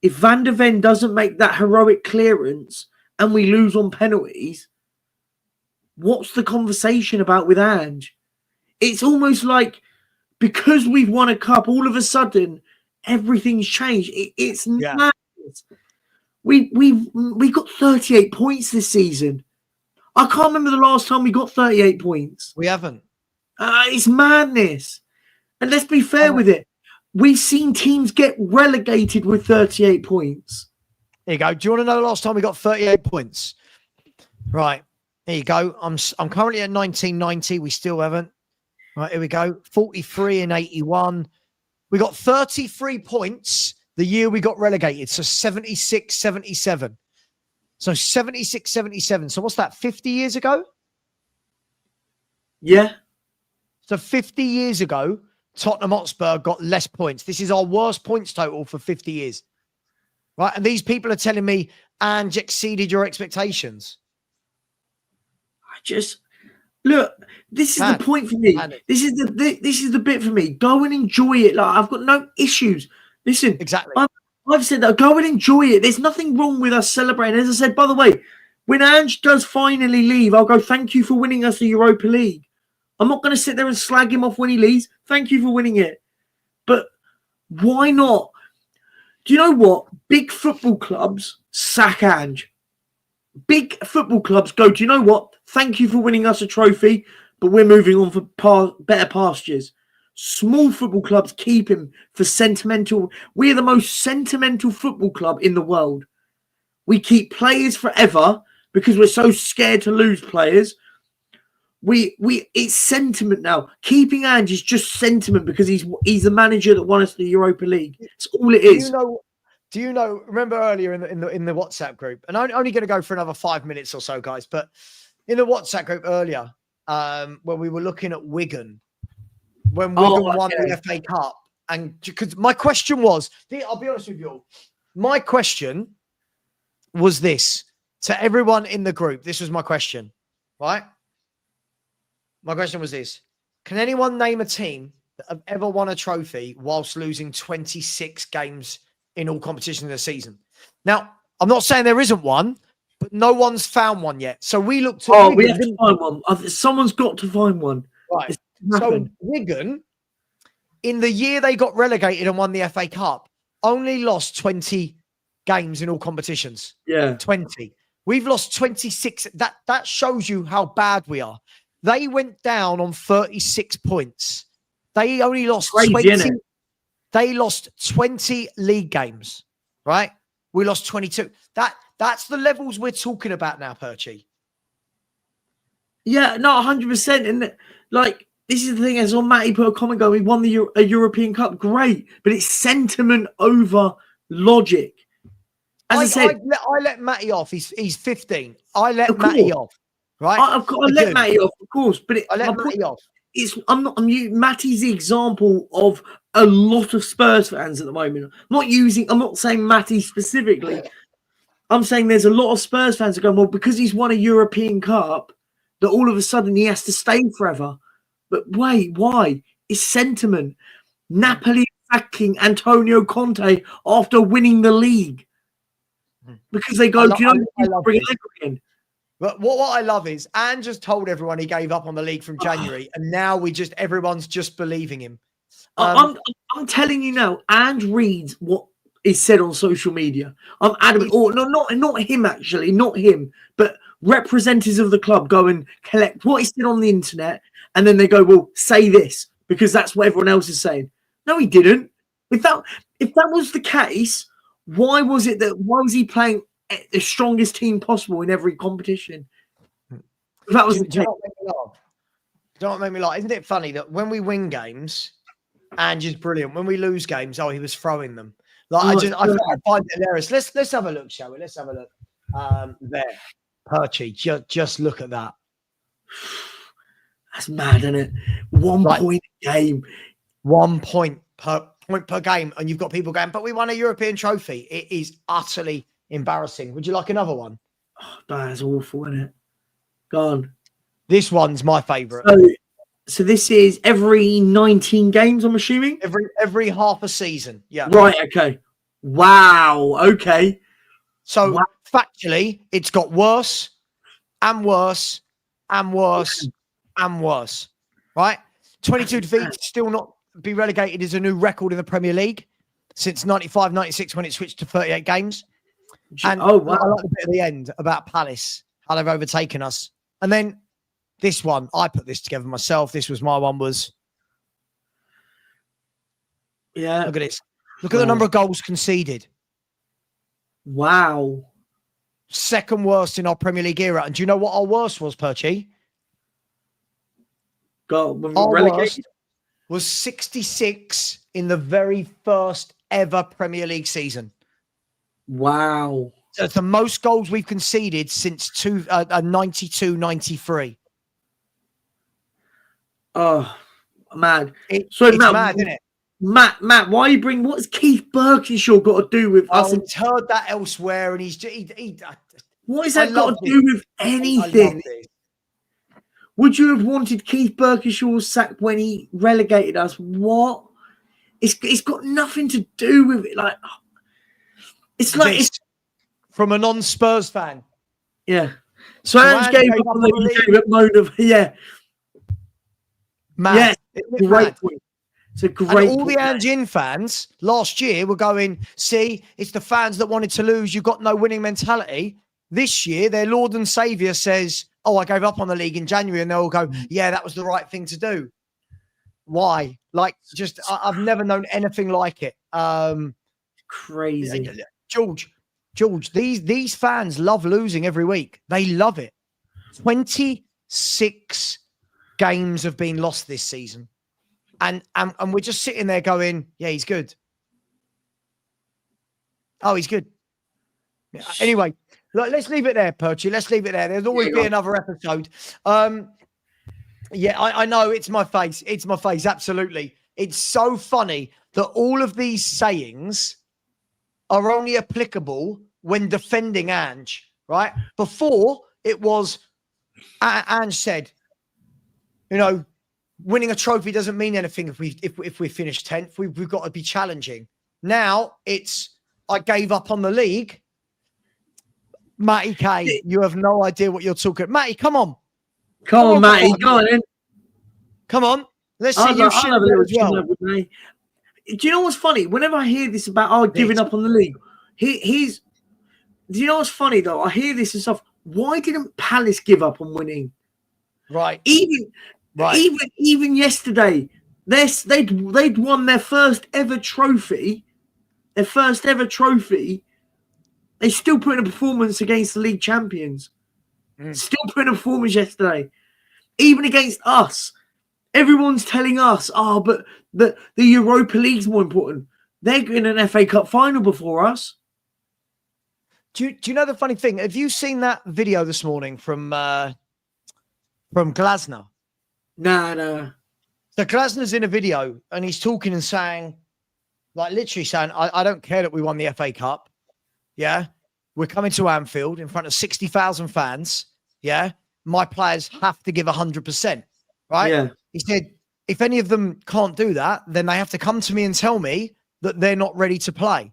If Van de Ven doesn't make that heroic clearance and we lose on penalties, what's the conversation about with Ange? It's almost like because we've won a cup, all of a sudden, everything's changed. It's madness. We got 38 points this season. I can't remember the last time we got 38 points. We haven't. It's madness. And let's be fair with it. We've seen teams get relegated with 38 points. There you go. Do you want to know the last time we got 38 points? Right. There you go. I'm currently at 1990. We still haven't. Right, here we go. 43 and 81. We got 33 points the year we got relegated. So 76, 77. So 76, 77. So what's that, 50 years ago? Yeah. So 50 years ago, Tottenham Hotspur got less points. This is our worst points total for 50 years. Right? And these people are telling me, Ange exceeded your expectations. Look, this is the point for me. This is the bit for me. Go and enjoy it. Like, I've got no issues. Listen, exactly. I've said that. Go and enjoy it. There's nothing wrong with us celebrating. As I said, by the way, when Ange does finally leave, I'll go, thank you for winning us the Europa League. I'm not going to sit there and slag him off when he leaves. Thank you for winning it. But why not? Do you know what? Big football clubs sack Ange. Big football clubs go, do you know what? Thank you for winning us a trophy, but we're moving on for better pastures. Small football clubs keep him for sentimental. We're the most sentimental football club in the world. We keep players forever because we're so scared to lose players. It's sentiment now. Keeping Ange is just sentiment because he's the manager that won us the Europa League. It's all it is. Do you know? Remember earlier in the WhatsApp group, and I'm only going to go for another 5 minutes or so, guys. But in the WhatsApp group earlier, when we were looking at Wigan, when Wigan won the FA Cup, and because my question was, I'll be honest with you all, my question was this to everyone in the group. This was my question, right? My question was this: can anyone name a team that have ever won a trophy whilst losing 26 games in all competitions this season? Now, I'm not saying there isn't one, but no one's found one yet. So we looked at Wigan. We have to find one. Someone's got to find one. Right. So Wigan, in the year they got relegated and won the FA Cup, only lost 20 games in all competitions. Yeah. 20. We've lost 26. That shows you how bad we are. They went down on 36 points. They only lost 20. They lost 20 league games, right? We lost 22. That's the levels we're talking about now, Perchy. Yeah, no, 100%. And like, this is the thing, as on Matty put a comment going, we won a European Cup. Great. But it's sentiment over logic. As I said, I let Matty off. He's 15. I let Matty off. Right? I let Matty off, of course. But I let Matty off. Matty's the example of a lot of Spurs fans at the moment. I'm not saying Matty specifically. I'm saying there's a lot of Spurs fans that go, well, because he's won a European Cup, that all of a sudden he has to stay forever. But wait, why? It's sentiment. Napoli sacking Antonio Conte after winning the league. Because they go, do you know, bring it again. But what I love is Ange just told everyone he gave up on the league from January, and now everyone's just believing him. I'm telling you now, Ange reads what is said on social media. I'm adamant. Or not him actually, not him, but representatives of the club go and collect what is said on the internet, and then they go, well, say this because that's what everyone else is saying. No, he didn't. If that was the case, why was he playing the strongest team possible in every competition? That was do you know what made me laugh? Isn't it funny that when we win games, Ange is brilliant. When we lose games, he was throwing them. Like I find it hilarious. Let's have a look, shall we? Let's have a look. There, Perchy. Just look at that. That's mad, isn't it? 1 point a game. 1 point per game, and you've got people going, but we won a European trophy. It is utterly embarrassing. Would you like another one? Oh, that's awful, isn't it? Go on. This one's my favourite. So this is every 19 games, I'm assuming? Every half a season. Yeah. Right, okay. Wow. Okay. So factually, it's got worse and worse and worse and worse. Right? 22 defeats, still not be relegated is a new record in the Premier League since 95-96 when it switched to 38 games. And oh, wow. I like the bit at the end about Palace, how they've overtaken us. And then this one, I put this together myself. This was my one was, Yeah. look at this. Look at the number of goals conceded. Wow. Second worst in our Premier League era. And do you know what our worst was, Perchy? When we Our got relegated? worst was 66 in the very first ever Premier League season. Wow. So it's the most goals we've conceded since 92-93. Oh, man. It's Matt, mad, isn't it? Matt, why you bring, what's Keith Burkinshaw got to do with us? I've heard that elsewhere, and what has that got to do with anything? Would you have wanted Keith Burkinshaw's sack when he relegated us? What? It's got nothing to do with it. Like, it's like it's from a non-Spurs fan. Yeah. So Ange gave up on the mode of mad. Yeah, great point. It's a great. And all the Ange fans last year were going, see, it's the fans that wanted to lose. You've got no winning mentality. This year, their Lord and Saviour says, oh, I gave up on the league in January. And they'll go, yeah, that was the right thing to do. Why? Like, just, I've never known anything like it. Crazy. George, these fans love losing every week. They love it. 26 games have been lost this season. And we're just sitting there going, yeah, he's good. Oh, he's good. Anyway, let's leave it there, Perchy. Let's leave it there. There'll always be another episode. Yeah, I know it's my face. It's my face. Absolutely. It's so funny that all of these sayings are only applicable when defending Ange, right? Before it was, Ange said, winning a trophy doesn't mean anything if we finish 10th. We've got to be challenging. Now it's, I gave up on the league. Matty K, you have no idea what you're talking about. Matty, come on. Come on, Matty. Go on then. Come on. Let's see you shit as well. Do you know what's funny? Whenever I hear this about giving up on the league, do you know what's funny though? I hear this and stuff. Why didn't Palace give up on winning? Right. Even yesterday, they'd won their first ever trophy. They still put in a performance against the league champions. Still put in a performance yesterday. Even against us. Everyone's telling us, but the Europa League's more important. They're in an FA Cup final before us. Do you know the funny thing? Have you seen that video this morning from Glasner? No. So Glasner's in a video and he's talking and saying, like literally saying, I don't care that we won the FA Cup. Yeah. We're coming to Anfield in front of 60,000 fans. Yeah. My players have to give 100%. Right. Yeah. He said, if any of them can't do that, then they have to come to me and tell me that they're not ready to play.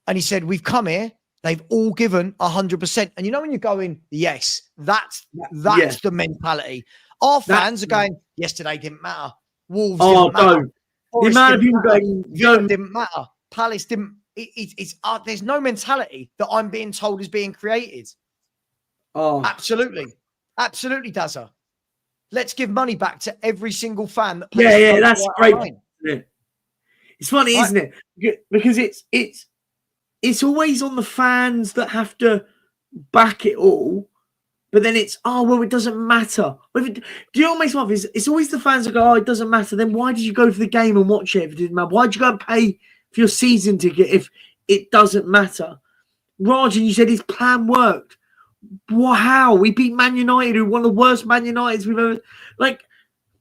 And he said, we've come here. They've all given 100%. And when you're going, yes, that's the mentality. Our fans are going, yesterday didn't matter. Wolves didn't matter. The amount of people going, didn't matter. Palace didn't. It's there's no mentality that I'm being told is being created. Oh, absolutely, Dazza. Let's give money back to every single fan that. Yeah, that's great. It's funny, isn't it? Because it's always on the fans that have to back it all. But then it's, it doesn't matter. Do you know what makes me laugh? It's always the fans that go, it doesn't matter. Then why did you go for the game and watch it if it didn't matter? Why did you go and pay for your season ticket if it doesn't matter? Rajan, you said his plan worked. Wow, we beat Man United, who one of the worst Man Uniteds we've ever...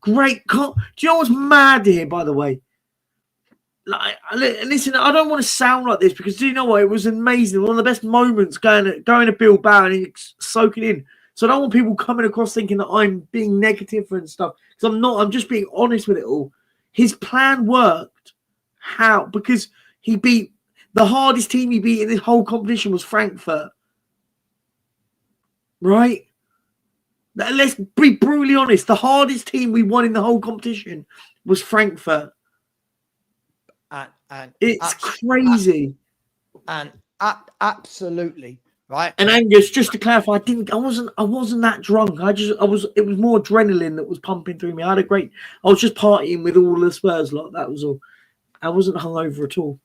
great. Do you know what's mad here, by the way? Listen, I don't want to sound like this because do you know what? It was amazing. One of the best moments going to Bilbao and soaking in. So I don't want people coming across thinking that I'm being negative and stuff. Because I'm not. I'm just being honest with it all. His plan worked. How? Because he beat the hardest team he beat in this whole competition was Frankfurt. Right? Let's be brutally honest. The hardest team we won in the whole competition was Frankfurt. And it's crazy. And Absolutely. Right. And Angus, just to clarify, I wasn't that drunk. It was more adrenaline that was pumping through me. I was just partying with all the Spurs lot. That was all. I wasn't hungover at all.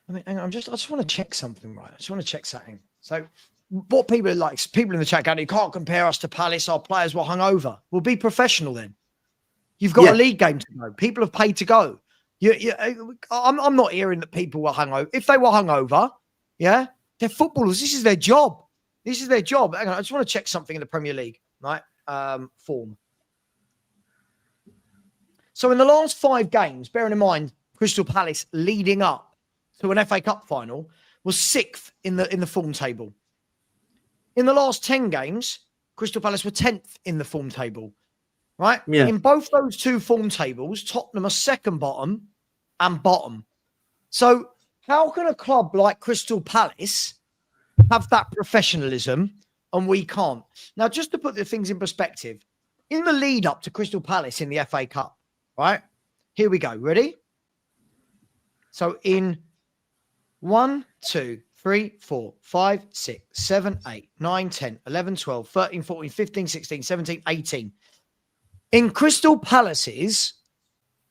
I mean, hang on, I just want to check something, right? I just want to check something. So, what people are like, people in the chat going, you can't compare us to Palace. Our players were hungover. Well, be professional then. You've got a league game to go. People have paid to go. I'm not hearing that people were hungover. If they were hungover, yeah, they're footballers. This is their job. This is their job. Hang on, I just want to check something in the Premier League, right? Form. So in the last 5 games, bearing in mind Crystal Palace leading up to an FA Cup final was 6th in the form table. In the last 10 games, Crystal Palace were 10th in the form table, right? Yeah. In both those 2 form tables, Tottenham are second bottom and bottom. So how can a club like Crystal Palace have that professionalism and we can't? Now, just to put the things in perspective, in the lead up to Crystal Palace in the FA Cup, right? Here we go. Ready? So in 1, 2, 3, 4, 5, 6, 7, 8, 9, 10, 11, 12, 13, 14, 15, 16, 17, 18. In Crystal Palace's,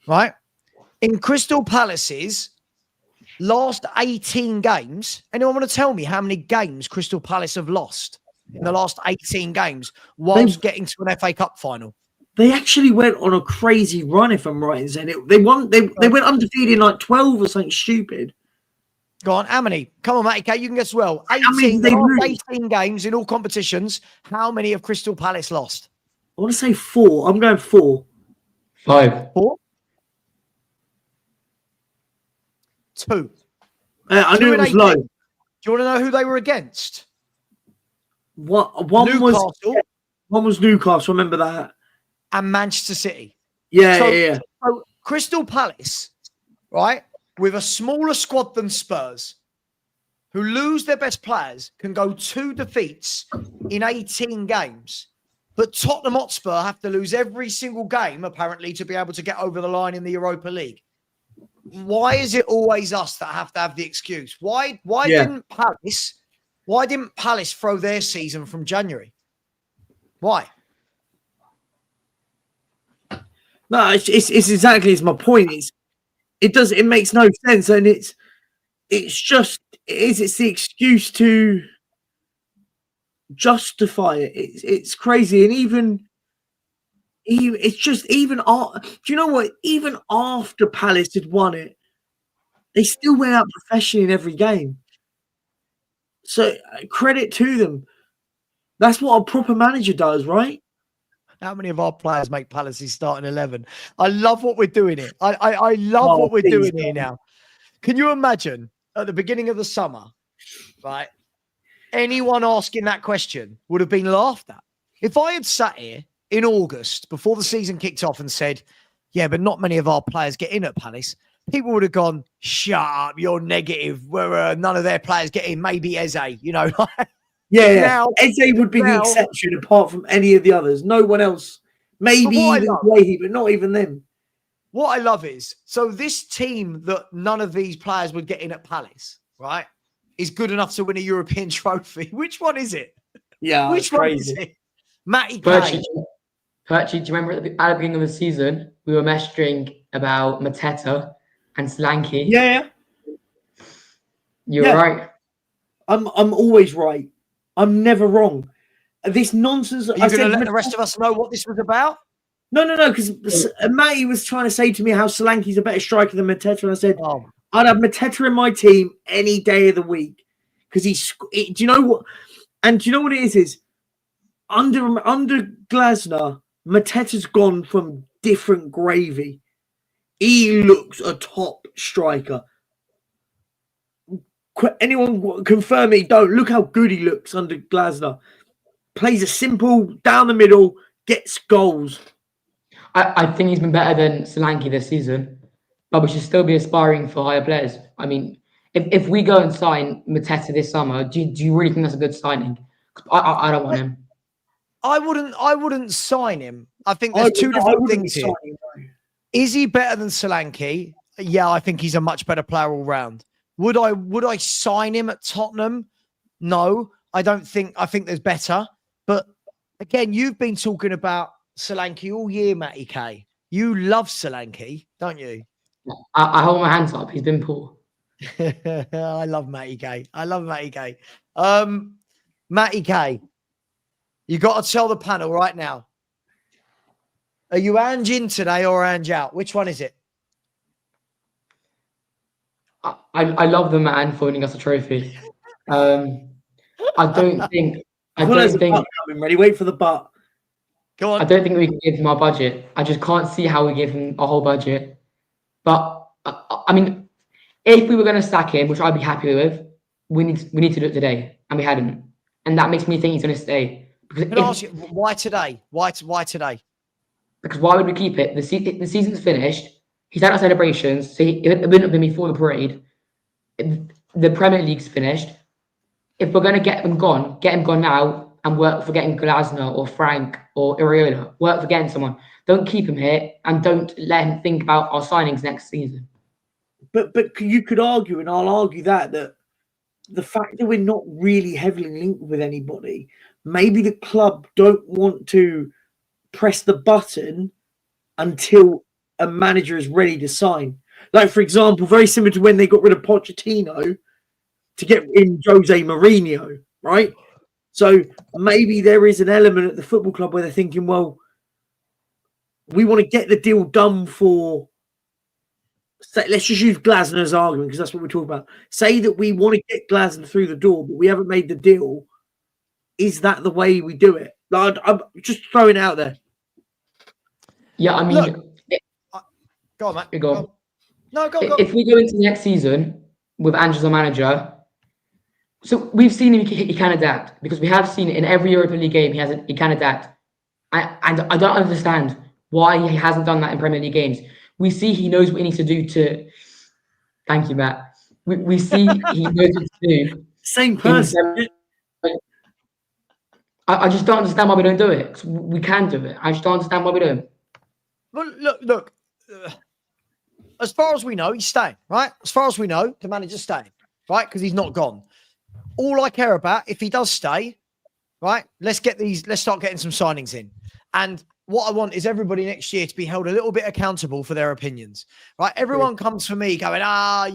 right? In Crystal Palace's last 18 games, anyone want to tell me how many games Crystal Palace have lost in the last 18 games whilst getting to an FA Cup final? They actually went on a crazy run, if I'm right in saying it. They went undefeated in like 12 or something stupid. Go on, how many? Come on, Matty K, you can guess well. 18 games in all competitions. How many have Crystal Palace lost? I want to say 4. I'm going 4. 5. 4? 2. I knew it was low. Do you want to know who they were against? One Newcastle. was Newcastle. Remember that? And Manchester City. Yeah. So Crystal Palace, right, with a smaller squad than Spurs, who lose their best players, can go 2 defeats in 18 games. But Tottenham Hotspur have to lose every single game, apparently, to be able to get over the line in the Europa League. Why is it always us that have to have the excuse? Why didn't Palace throw their season from January? Why? No, it's exactly my point. It makes no sense, and it's the excuse to justify it. It's crazy, and even do you know what? Even after Palace had won it, they still went out professionally in every game. So credit to them. That's what a proper manager does, right? How many of our players make Palace's starting 11? I love what we're doing here. I love what we're doing here now. Can you imagine at the beginning of the summer, right? Anyone asking that question would have been laughed at. If I had sat here in August before the season kicked off and said, yeah, but not many of our players get in at Palace, people would have gone, shut up, you're negative. Where none of their players get in, maybe Eze, you know. Yeah. Now, Eze would be the exception apart from any of the others. No one else. Maybe even Leahy, but not even them. What I love is, so this team that none of these players would get in at Palace, right, is good enough to win a European trophy. Which one is it? Yeah, which one is it? Matty Perchy, do you remember at the beginning of the season, we were messaging about Mateta and Solanke? Yeah. You were right. I'm always right. I'm never wrong. This nonsense. Are you going to let the rest of us know what this was about? No, because Matty was trying to say to me how Solanke's a better striker than Mateta, and I said, I'd have Mateta in my team any day of the week because do you know what? And do you know what it is under Glasner, Mateta's gone from different gravy. He looks a top striker. Anyone confirm me? Don't look how good he looks under Glasner. Plays a simple down the middle, gets goals. I think he's been better than Solanke this season, but we should still be aspiring for higher players. I mean, if we go and sign Mateta this summer, do you really think that's a good signing? I don't want him. I wouldn't sign him. I think there's two different things here. Is he better than Solanke? Yeah, I think he's a much better player all round. Would I sign him at Tottenham? No, I don't think. I think there's better. But again, you've been talking about Solanke all year, Matty K. You love Solanke, don't you? I hold my hands up. He's been poor. I love Matty K. I love Matty K. Matty K, you got to tell the panel right now. Are you Ange in today or Ange out? Which one is it? I love the man for winning us a trophy. I don't think. Ready? Wait for the but. Go on. I don't think we can give him our budget. I just can't see how we give him a whole budget. But I mean, if we were going to sack him, which I'd be happy with, we need to do it today, and we hadn't, and that makes me think he's going to stay. Because Can I ask you, why today? Why today? Because why would we keep it? The season's finished. He's had our celebrations, so it wouldn't have been before the parade. The Premier League's finished. If we're going to get him gone now and work for getting Glasner or Frank or Iriola. Work for getting someone. Don't keep him here and don't let him think about our signings next season. But you could argue, and I'll argue that the fact that we're not really heavily linked with anybody, maybe the club don't want to press the button until a manager is ready to sign. Like, for example, very similar to when they got rid of Pochettino to get in Jose Mourinho, right? So maybe there is an element at the football club where they're thinking, well, we want to get the deal done for, let's just use Glasner's argument because that's what we're talking about. Say that we want to get Glasner through the door, but we haven't made the deal. Is that the way we do it? Like, I'm just throwing it out there. Yeah, I mean... Look, go on, Matt. Go on. No, go. If we go into next season with Ange as a manager, so we've seen he can adapt because we have seen it in every Europa League game he can adapt. I don't understand why he hasn't done that in Premier League games. We see he knows what he needs to do to... Thank you, Matt. We see he knows what to do. Same person. I just don't understand why we don't do it. 'Cause we can do it. I just don't understand why we don't. Well, look. As far as we know, he's staying, right? As far as we know, the manager's staying, right? Because he's not gone. All I care about, if he does stay, right? Let's start getting some signings in. And what I want is everybody next year to be held a little bit accountable for their opinions, right? Everyone comes for me going,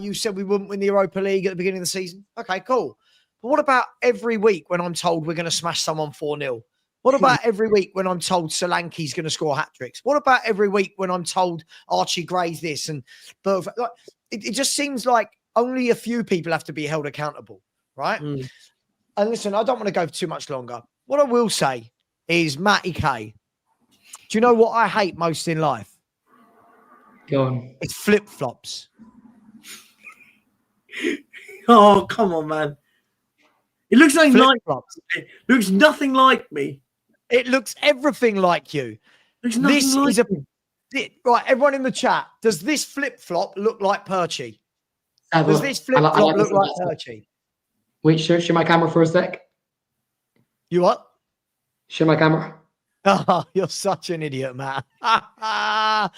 you said we wouldn't win the Europa League at the beginning of the season. Okay, cool. But what about every week when I'm told we're going to smash someone 4-0? What about every week when I'm told Solanke's going to score hat-tricks? What about every week when I'm told Archie Gray's this? And it just seems like only a few people have to be held accountable, right? And listen, I don't want to go for too much longer. What I will say is, Matty K, do you know what I hate most in life? Go on. It's flip-flops. Oh, come on, man. It looks like Flip-flops. It looks nothing like me. It looks everything like you. This is right. Everyone in the chat, does this flip-flop look like Perchy? Does this flip-flop look like Perchy? Wait, show my camera for a sec. You what? Show my camera. Oh, you're such an idiot, Matt. I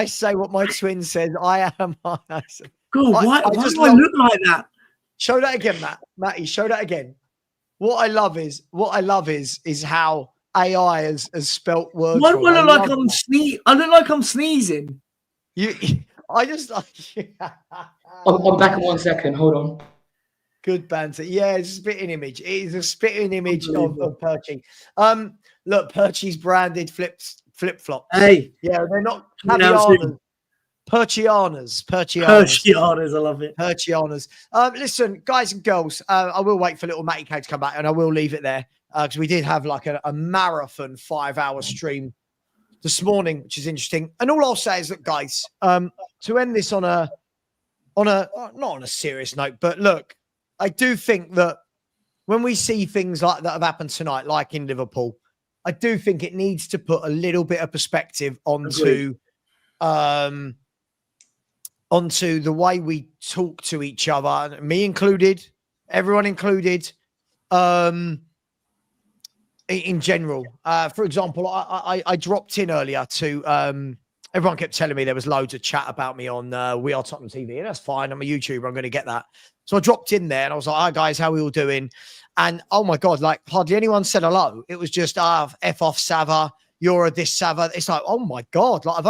say what my twin says. I am. God, why do I look like that? Show that again, Matty. Show that again. What I love is how AI has spelt words. Why do I look like I'm sneezing? I look like I'm sneezing. I just like. I'm back in 1 second. Hold on. Good banter. Yeah, it's a spitting image. It is a spitting image of Perchy. Look, Perchy's branded flip-flop. Hey. Yeah, they're not Perchianas. Perchianas, I love it. Perchianas. Listen, guys and girls, I will wait for little Matty K to come back and I will leave it there because we did have like a marathon 5-hour stream this morning, which is interesting. And all I'll say is that, guys, to end this on a not on a serious note, but look, I do think that when we see things like that have happened tonight, like in Liverpool, I do think it needs to put a little bit of perspective onto the way we talk to each other, me included, everyone included, in general. For example, I dropped in earlier to everyone kept telling me there was loads of chat about me on We Are Tottenham TV, and that's fine. I'm a YouTuber. I'm going to get that. So I dropped in there and I was like, hi guys, how are we all doing? And oh my God, like hardly anyone said hello. It was just, F off Savva, you're a this Savva. It's like, oh my God, like I've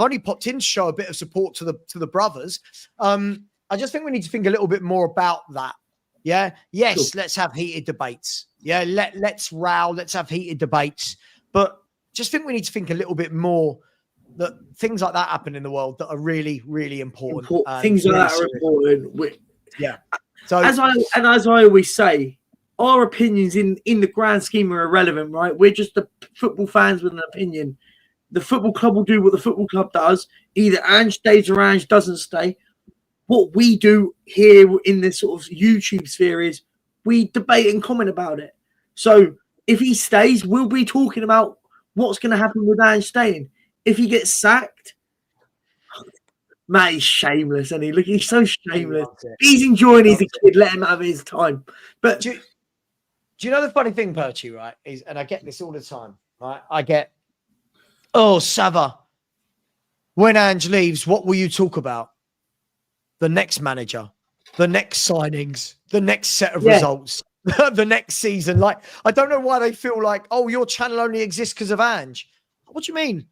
only popped in to show a bit of support to the brothers. I just think we need to think a little bit more about that. Yeah. Yes. Sure. Let's have heated debates. Yeah. Let's row. Let's have heated debates. But just think we need to think a little bit more that things like that happen in the world that are really, really important. Things like that are important. Yeah. So as I always say, our opinions in the grand scheme are irrelevant, right? We're just the football fans with an opinion. The football club will do what the football club does. Either Ange stays or Ange doesn't stay. What we do here in this sort of YouTube sphere is we debate and comment about it. So if he stays, we'll be talking about what's going to happen with Ange staying. If he gets sacked, Matt, he's shameless, and look, he's so shameless. He's enjoying his kid. Let him have his time. But do you know the funny thing, Perchy, right? Is, and I get this all the time, right? I get, oh, Savva, when Ange leaves, what will you talk about? The next manager, the next signings, the next set of results, the next season. Like, I don't know why they feel like, oh, your channel only exists because of Ange. What do you mean?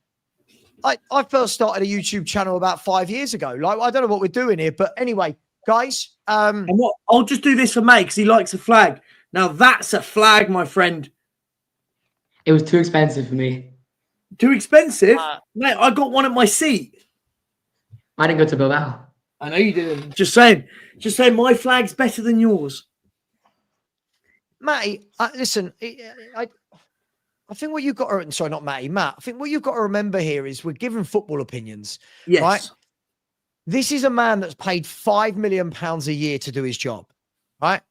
I first started a YouTube channel about 5 years ago. Like, I don't know what we're doing here, but anyway, guys. And what I'll just do this for May because he likes a flag. Now that's a flag, my friend. It was too expensive for me. Too expensive? Mate, I got one at my seat. I didn't go to Bilbao. I know you didn't. Just saying my flag's better than yours. Matty, listen, I think what you've got to, sorry, not Matty, Matt, I think what you've got to remember here is we're giving football opinions. Yes. Right? This is a man that's paid £5 million a year to do his job, right?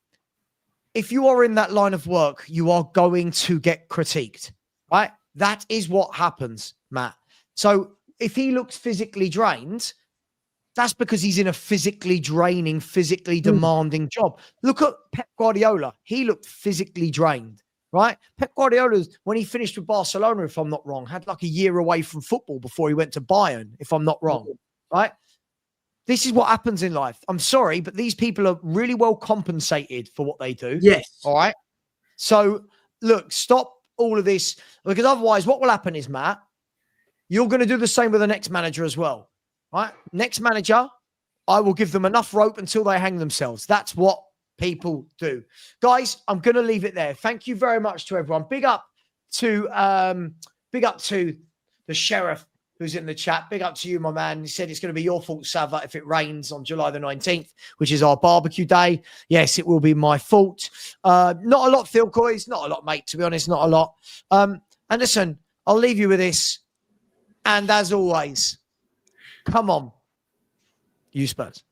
If you are in that line of work, you are going to get critiqued, right? That is what happens, Matt. So if he looks physically drained, that's because he's in a physically draining, physically demanding job. Look at Pep Guardiola. He looked physically drained, right? Pep Guardiola, when he finished with Barcelona, if I'm not wrong, had like a year away from football before he went to Bayern, if I'm not wrong, right? This is what happens in life. I'm sorry, but these people are really well compensated for what they do. Yes. All right. So look, stop all of this, because otherwise what will happen is, Matt, you're going to do the same with the next manager as well. Right? Next manager, I will give them enough rope until they hang themselves. That's what people do. Guys, I'm going to leave it there. Thank you very much to everyone. Big up to the sheriff who's in the chat. Big up to you, my man. He said it's going to be your fault, Savva, if it rains on July the 19th, which is our barbecue day. Yes, it will be my fault. Not a lot, Phil Coys. Not a lot, mate, to be honest. Not a lot. And listen, I'll leave you with this. And as always, come on, you Spurs.